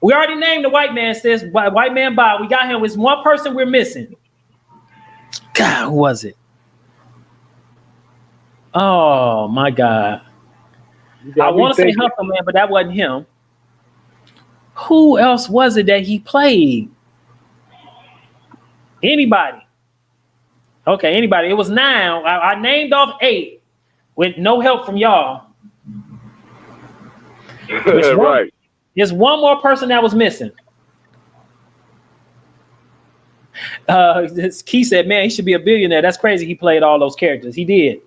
We already named the white man, sis. White man Bob. We got him. It's one person we're missing. God, who was it? Oh my God. I want to say Hustle Man, but that wasn't him. Who else was it that he played? Anybody? Okay, anybody. It was 9. I named off 8 with no help from y'all. Right. There's one more person that was missing. Key said, man, he should be a billionaire. That's crazy. He played all those characters. He did.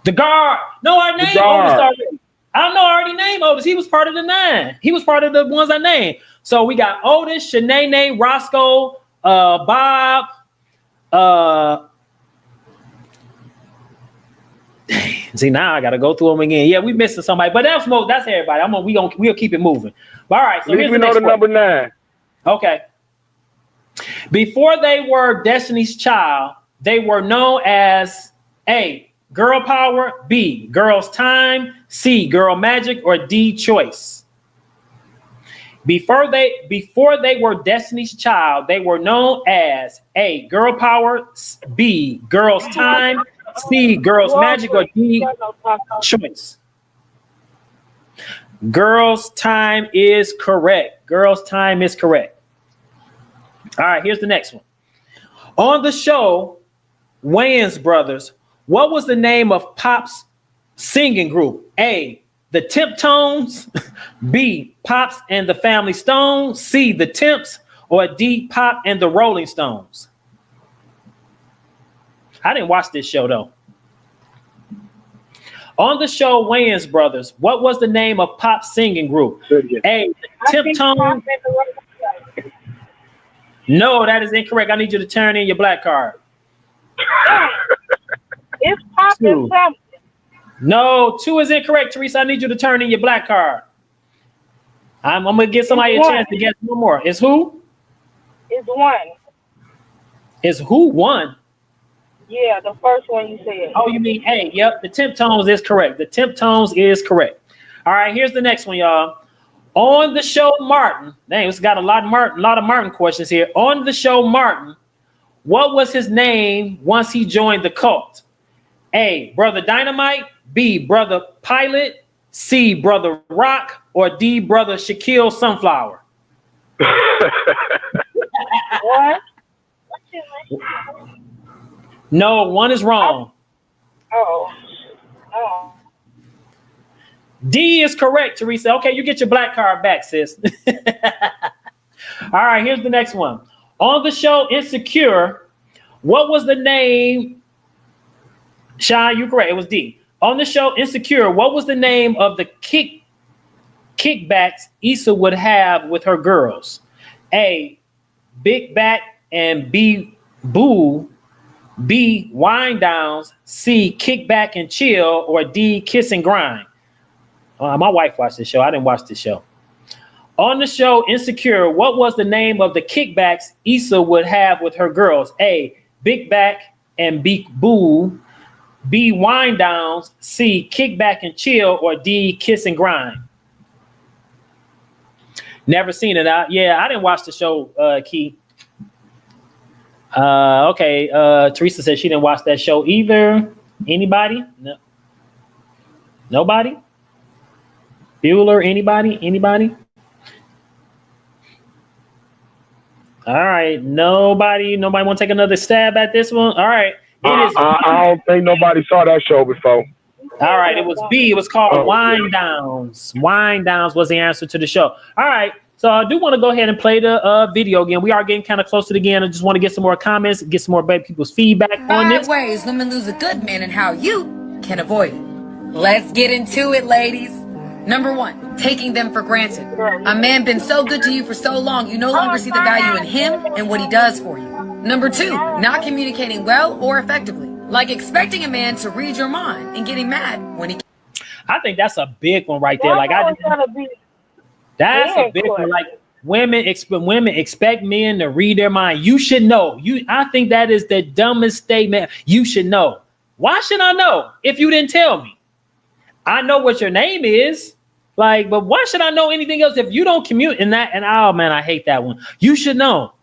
The guard. No, I named Otis already. I don't know. I already named Otis. He was part of the 9. He was part of the ones I named. So we got Otis, Shanae, Roscoe, Bob. See, now I got to go through them again. Yeah, we missing somebody, but that's everybody. We'll keep it moving. All right. So here's the next number 9. Okay. Before they were Destiny's Child, they were known as A, Girl Power, B, Girls Time, C, Girl Magic, or D, Choice. Before they were Destiny's Child, they were known as A, Girl Power, B, Girls Time, C, Girls Magic, or D, Choice. Girls Time is correct. Girls Time is correct. All right, here's the next one. On the show, Wayans Brothers, what was the name of Pop's singing group? A, the Temptones, B, Pops and the Family Stones, C, the Temps, or D, Pop and the Rolling Stones? I didn't watch this show, though. On the show, Wayans Brothers, what was the name of Pop's singing group? A, the Temptones. No, that is incorrect. I need you to turn in your black card. It's Pop and something. No, 2 is incorrect, Teresa. I need you to turn in your black card. I'm going to give somebody a chance to guess one more. It's who? It's 1. It's who? 1? Yeah, the first one you said. Oh, you mean A. Yep, the Temptones is correct. The Temptones is correct. All right, here's the next one, y'all. On the show Martin, dang, it's got a lot of Martin questions here. On the show Martin, what was his name once he joined the cult? A, Brother Dynamite, B, Brother Pilot, C, Brother Rock, or D, Brother Shaquille Sunflower? What? No, 1 is wrong. Oh. D is correct, Teresa. Okay, you get your black card back, sis. All right, here's the next one. On the show Insecure, what was the name? Sean, you correct. It was D. On the show Insecure, what was the name of the kickbacks Issa would have with her girls? A, Big Back, and B, Boo. B, Wind Downs. C, Kick Back and Chill, or D, Kiss and Grind? My wife watched this show. I didn't watch this show. On the show Insecure, what was the name of the kickbacks Issa would have with her girls? A, Big Back and Big Boo. B, Wind Downs. C, Kickback and Chill. Or D, Kiss and Grind. Never seen it. Yeah, I didn't watch the show, Key. Okay. Teresa said she didn't watch that show either. Anybody? No. Nobody? Bueller, anybody? All right, nobody want to take another stab at this one? All right. I don't think nobody saw that show before. All right, it was B. It was called Wind Downs. Wind Downs was the answer to the show. All right, so I do want to go ahead and play the video again. We are getting kind of close to the end. I just want to get some more comments, get some more people's feedback on this. 5 ways women lose a good man and how you can avoid it. Let's get into it, ladies. Number 1, taking them for granted. A man been so good to you for so long, you no longer see the value in him and what he does for you. Number 2, not communicating well or effectively. Like expecting a man to read your mind and getting mad when he. I think that's a big one right there. Like that's a big one. Like women expect men to read their mind. You should know. I think that is the dumbest statement. You should know. Why should I know if you didn't tell me? I know what your name is. Like, but why should I know anything else if you don't commute in that? And oh man, I hate that one. You should know.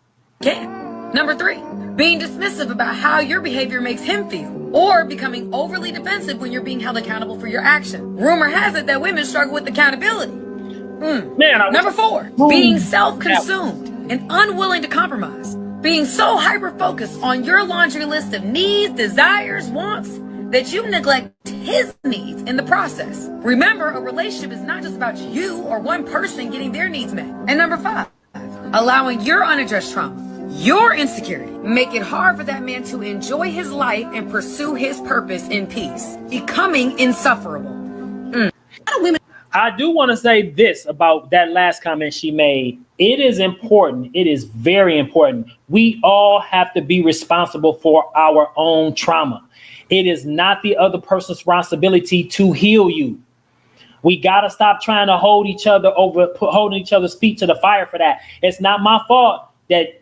Okay. Number 3, being dismissive about how your behavior makes him feel, or becoming overly defensive when you're being held accountable for your action. Rumor has it that women struggle with accountability. Number 4, being self-consumed and unwilling to compromise. Being so hyper-focused on your laundry list of needs, desires, wants, that you neglect his needs in the process. Remember, a relationship is not just about you or one person getting their needs met. And number 5, allowing your unaddressed trauma, your insecurity, make it hard for that man to enjoy his life and pursue his purpose in peace, becoming insufferable. I do want to say this about that last comment she made. It is important. It is very important. We all have to be responsible for our own trauma. It is not the other person's responsibility to heal you. We got to stop trying to holding each other's feet to the fire for that. It's not my fault that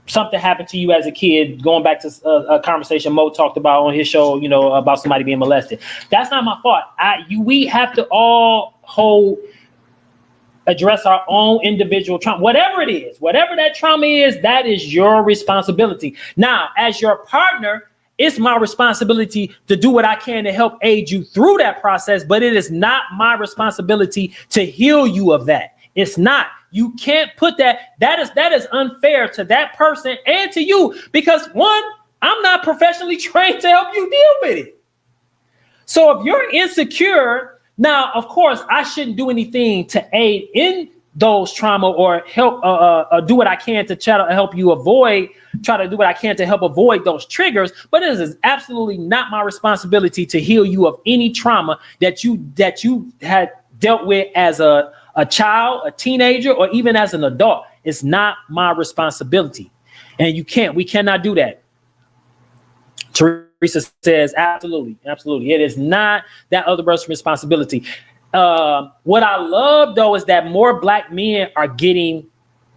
something happened to you as a kid, going back to a conversation Mo talked about on his show, about somebody being molested. That's not my fault. We have to all address our own individual trauma, whatever it is, whatever that trauma is, that is your responsibility. Now, as your partner, it's my responsibility to do what I can to help aid you through that process, but it is not my responsibility to heal you of that. It's not. You can't put that is unfair to that person and to you, because 1, I'm not professionally trained to help you deal with it. So if you're insecure, now, of course, I shouldn't do anything to aid in those trauma or help do what I can to try to help you try to do what I can to help avoid those triggers. But it is absolutely not my responsibility to heal you of any trauma that you had dealt with as a child, a teenager, or even as an adult. It's not my responsibility. And we cannot do that. Teresa says, absolutely. It is not that other person's responsibility. What I love, though, is that more Black men are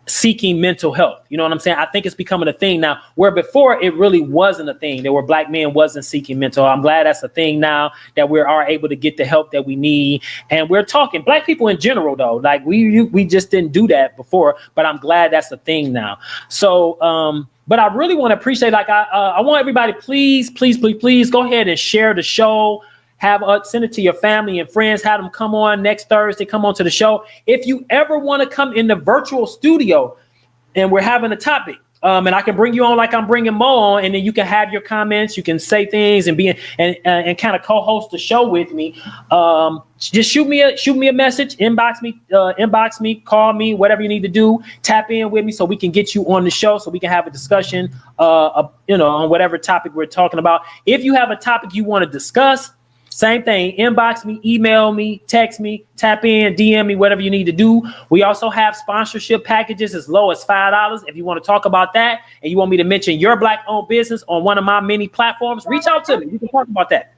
seeking mental health. You know what I'm saying? I think it's becoming a thing now, where before it really wasn't a thing. There were Black men wasn't seeking mental health. I'm glad that's a thing now, that we are able to get the help that we need. And we're talking Black people in general, though, like we just didn't do that before, but I'm glad that's a thing now. So, but I really want to appreciate, I want everybody, please go ahead and share the show. Send it to your family and friends. Have them come on next Thursday. Come on to the show. If you ever want to come in the virtual studio and we're having a topic, and I can bring you on like I'm bringing Mo on, and then you can have your comments. You can say things and and kind of co-host the show with me. Just shoot me a message, inbox me, call me, whatever you need to do. Tap in with me so we can get you on the show, so we can have a discussion, on whatever topic we're talking about. If you have a topic you want to discuss, same thing, inbox me, email me, text me, tap in, DM me, whatever you need to do. We also have sponsorship packages as low as $5. If you want to talk about that and you want me to mention your Black-owned business on one of my many platforms, reach out to me. We can talk about that.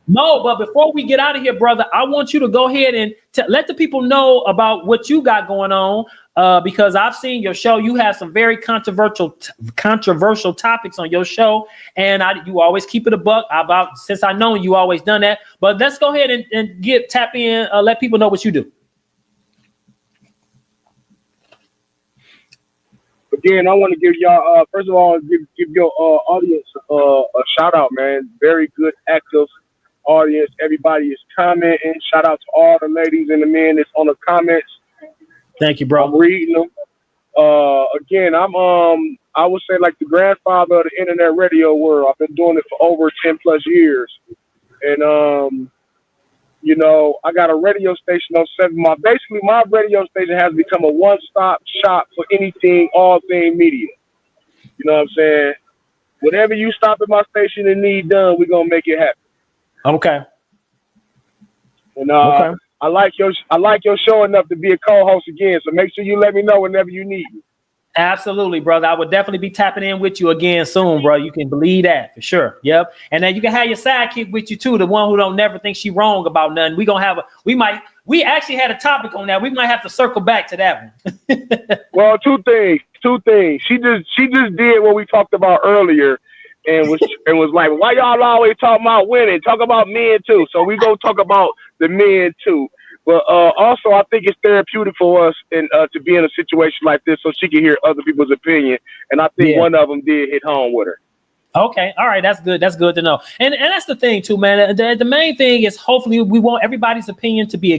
Mo, but before we get out of here, brother, I want you to go ahead and let the people know about what you got going on. Because I've seen your show. You have some very controversial topics on your show, and you always keep it a buck. Since I know you always done that. But let's go ahead and tap in. Let people know what you do. Again, I want to give y'all first of all give your audience a shout out, man. Very good, active audience. Everybody is commenting. Shout out to all the ladies and the men that's on the comments. Thank you, bro. I'm reading them. Again, I would say like the grandfather of the internet radio world. I've been doing it for over 10 plus years. And, you know, I got a radio station on 7 Mile. Basically, my radio station has become a one-stop shop for anything, all thing media. You know what I'm saying? Whatever you stop at my station and need done, we're going to make it happen. Okay. And, okay. I like your show enough to be a co-host again. So make sure you let me know whenever you need me. Absolutely, brother. I would definitely be tapping in with you again soon, bro. You can believe that for sure. Yep. And then you can have your sidekick with you too, the one who don't never think she wrong about nothing. We actually had a topic on that. We might have to circle back to that one. Well, two things. She just did what we talked about earlier. And was like, why y'all always talking about women? Talk about men too. So we go talk about the men too. But also, I think it's therapeutic for us and to be in a situation like this, so she can hear other people's opinion. And I think one of them did hit home with her. Okay, all right, that's good. That's good to know. And that's the thing too, man. The main thing is hopefully we want everybody's opinion to be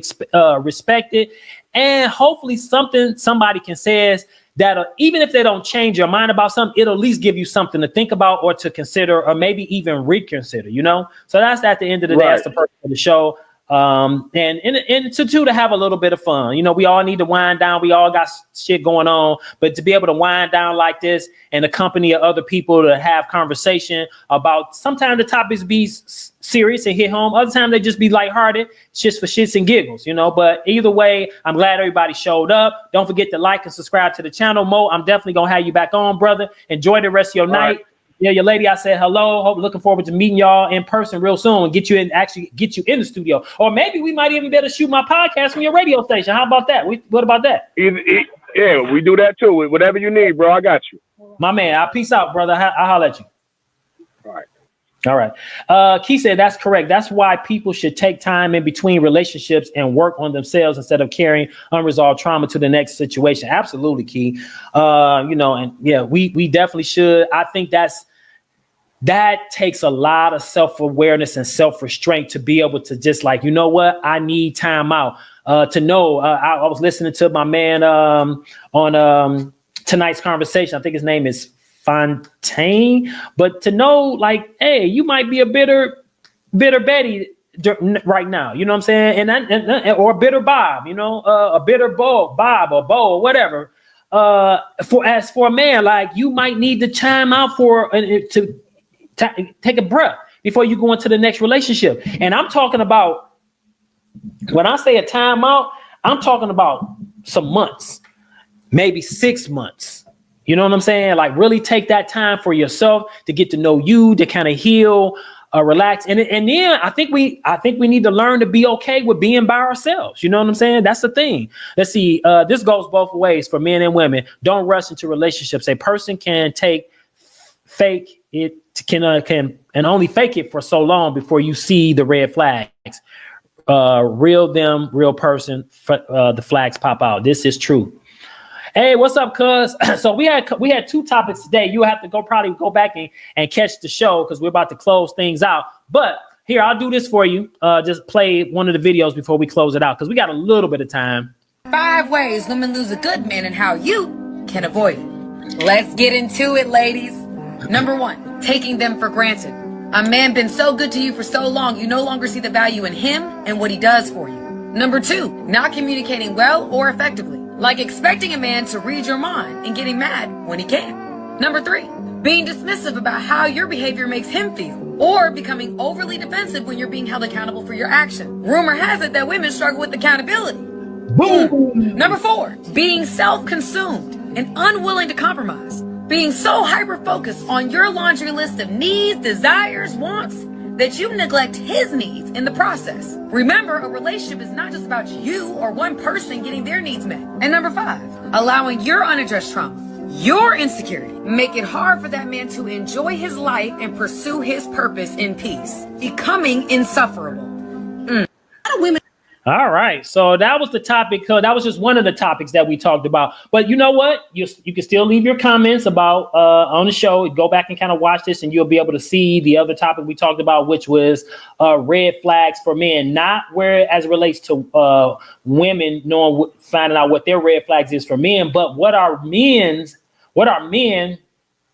respected, and hopefully somebody can say that even if they don't change your mind about something, it'll at least give you something to think about or to consider, or maybe even reconsider, you know? So that's at the end of the day, that's the purpose of the show. And to have a little bit of fun. You know, we all need to wind down. We all got shit going on, but to be able to wind down like this and accompany other people to have conversation about, sometimes the topics be serious and hit home. Other times they just be lighthearted, just for shits and giggles, you know. But either way, I'm glad everybody showed up. Don't forget to like and subscribe to the channel. Mo, I'm definitely gonna have you back on, brother. Enjoy the rest of your night. Right. Yeah, your lady, I said hello. Looking forward to meeting y'all in person real soon and get you in the studio. Or maybe we might even be able to shoot my podcast from your radio station. How about that? What about that? Yeah, we do that too. Whatever you need, bro, I got you. My man, I'll peace out, brother. I'll holler at you. All right. Key said that's correct. That's why people should take time in between relationships and work on themselves instead of carrying unresolved trauma to the next situation. Absolutely, Key. You know, and yeah, we definitely should. I think that takes a lot of self-awareness and self-restraint to be able to just like, you know what, I need time out. To know, I was listening to my man on tonight's conversation. I think his name is Fontaine, but to know like, hey, you might be a bitter Betty right now, you know what I'm saying? And or bitter Bob, you know, a bitter Bob or Bo or whatever. As for a man, like you might need to chime out to take a breath before you go into the next relationship. And I'm talking about, when I say a timeout, I'm talking about some months, maybe 6 months. You know what I'm saying? Like really take that time for yourself to get to know you, to kind of heal, relax. And then I think we need to learn to be okay with being by ourselves. You know what I'm saying? That's the thing. Let's see. This goes both ways for men and women. Don't rush into relationships. A person can fake it, can only fake it for so long before you see the red flags. Real person, the flags pop out. This is true. Hey, what's up, cuz? So we had 2 topics today. You have to probably go back and catch the show because we're about to close things out. But here, I'll do this for you. Just play one of the videos before we close it out because we got a little bit of time. 5 ways women lose a good man and how you can avoid it. Let's get into it, ladies. Number 1, taking them for granted. A man been so good to you for so long, you no longer see the value in him and what he does for you. Number 2, not communicating well or effectively. Like expecting a man to read your mind and getting mad when he can't. Number 3, being dismissive about how your behavior makes him feel, or becoming overly defensive when you're being held accountable for your action. Rumor has it that women struggle with accountability. Boom. Number 4, being self-consumed and unwilling to compromise. Being so hyper-focused on your laundry list of needs, desires, wants, that you neglect his needs in the process. Remember, a relationship is not just about you or one person getting their needs met. And number 5, allowing your unaddressed trauma, your insecurity, make it hard for that man to enjoy his life and pursue his purpose in peace, becoming insufferable. Women. All right. So that was the topic. That was just one of the topics that we talked about. But you know what? You can still leave your comments about on the show. Go back and kind of watch this and you'll be able to see the other topic we talked about, which was red flags for men, not where as it relates to women finding out what their red flags is for men, but what are men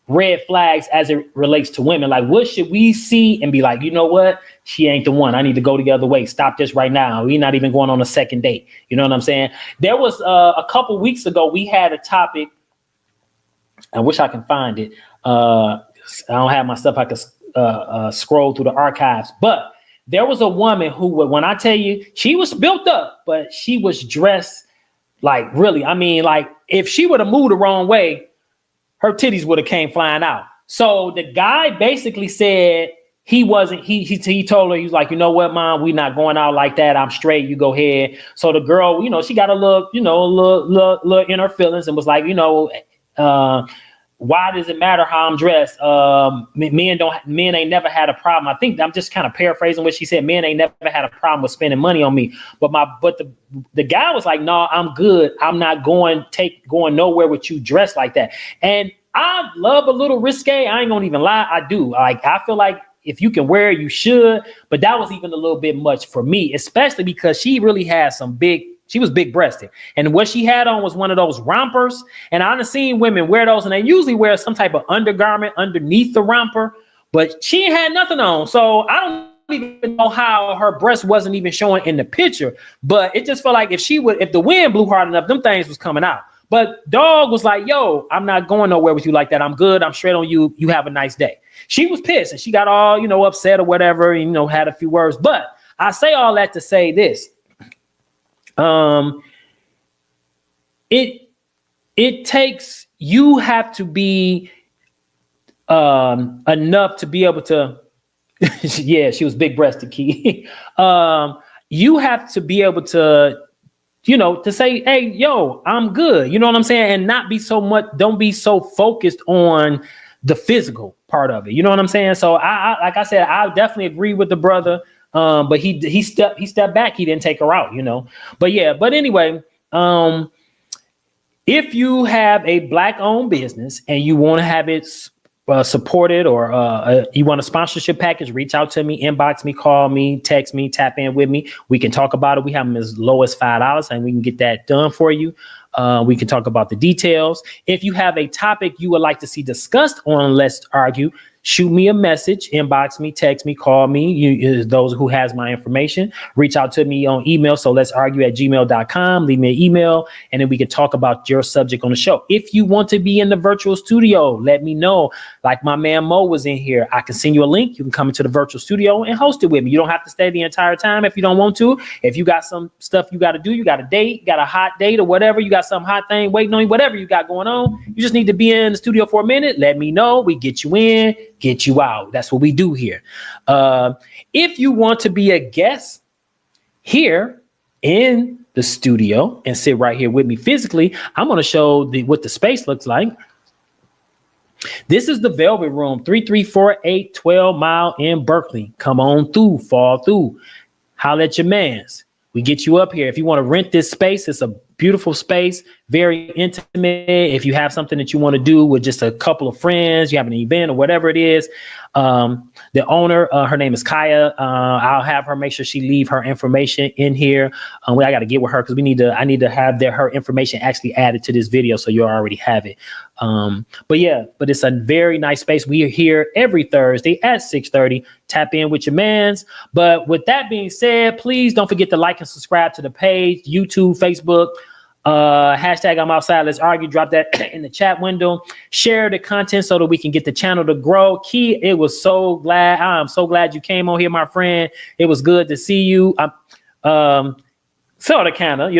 red flags as it relates to women. Like, what should we see and be like, you know what? She ain't the one. I need to go the other way. Stop this right now. We're not even going on a second date. You know what I'm saying? There was a couple weeks ago, we had a topic. I wish I can find it. I don't have my stuff. I could scroll through the archives, but there was a woman who, when I tell you, she was built up, but she was dressed like really, I mean, like if she would have moved the wrong way, her titties would have came flying out. So the guy basically said he wasn't, he told her, he was like, you know what, mom, we not going out like that. I'm straight. You go ahead. So the girl, she got a little in her feelings and was like, why does it matter how I'm dressed? Men ain't never had a problem. I think I'm just kind of paraphrasing what she said. Men ain't never had a problem with spending money on me. But the guy was like, no, I'm good. I'm not going nowhere with you dressed like that. And I love a little risque. I ain't gonna even lie. I do. Like, I feel like if you can wear it, you should. But that was even a little bit much for me, especially because she really had she was big breasted. And what she had on was one of those rompers. And I've seen women wear those and they usually wear some type of undergarment underneath the romper, but she ain't had nothing on. So I don't even know how her breast wasn't even showing in the picture, but it just felt like if the wind blew hard enough, them things was coming out. But dog was like, yo, I'm not going nowhere with you like that. I'm good. I'm straight on you. You have a nice day. She was pissed and she got all, upset or whatever, and, had a few words. But I say all that to say this. It takes, you have to be enough to be able to, yeah, she was big breasted, Key. You have to be able to, to say, hey, yo, I'm good. You know what I'm saying? And don't be so focused on the physical part of it. You know what I'm saying? So I like I said, I definitely agree with the brother. But he stepped back. He didn't take her out, But yeah, but anyway, if you have a Black-owned business and you want to have it supported or you want a sponsorship package, reach out to me, inbox me, call me, text me, tap in with me. We can talk about it. We have them as low as $5 and we can get that done for you. We can talk about the details. If you have a topic you would like to see discussed on Let's Argue, shoot me a message, inbox me, text me, call me. Those who has my information, reach out to me on email. So let's argue at gmail.com. Leave me an email and then we can talk about your subject on the show. If you want to be in the virtual studio, let me know. Like my man Mo was in here. I can send you a link. You can come into the virtual studio and host it with me. You don't have to stay the entire time if you don't want to. If you got some stuff you got to do, you got a date, got a hot date or whatever, you got some hot thing waiting on you, whatever you got going on, you just need to be in the studio for a minute. Let me know. We get you in, get you out. That's what we do here. If you want to be a guest here in the studio and sit right here with me physically, I'm going to show what the space looks like. This is the Velvet Room, 3348 12 Mile in Berkeley. Come on through, fall through. Holla at your mans. We get you up here. If you want to rent this space, it's a beautiful space, very intimate. If you have something that you want to do with just a couple of friends, you have an event or whatever it is, the owner, her name is Kaya. I'll have her make sure she leave her information in here. I got to get with her because I need to have her information actually added to this video, so you already have it. But it's a very nice space. We are here every Thursday at 6:30. Tap in with your mans. But with that being said, please don't forget to like and subscribe to the page, YouTube, Facebook. Hashtag I'm outside. Let's argue. Drop that in the chat window. Share the content so that we can get the channel to grow. Key, I'm so glad you came on here, my friend. It was good to see you. Sort of, kind of,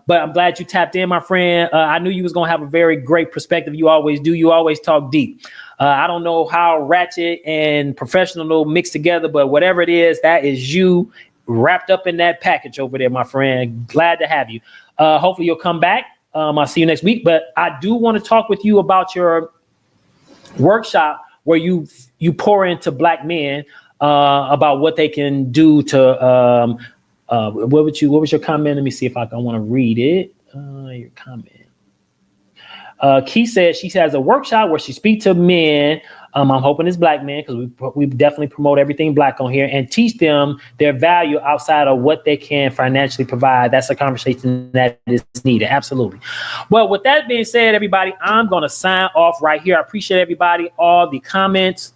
but I'm glad you tapped in, my friend. I knew you was going to have a very great perspective. You always do. You always talk deep. I don't know how ratchet and professional mix together, but whatever it is, that is you wrapped up in that package over there, my friend. Glad to have you. Hopefully you'll come back. I'll see you next week. But I do want to talk with you about your workshop where you pour into Black men about what they can do to what was your comment? Let me see if I want to read it. Your comment. Key said she has a workshop where she speaks to men. I'm hoping it's Black men because we definitely promote everything Black on here and teach them their value outside of what they can financially provide. That's a conversation that is needed. Absolutely. Well, with that being said, everybody, I'm going to sign off right here. I appreciate everybody, all the comments.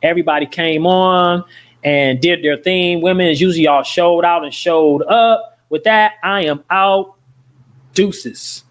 Everybody came on and did their thing. Women, as usually, y'all showed out and showed up. With that, I am out. Deuces.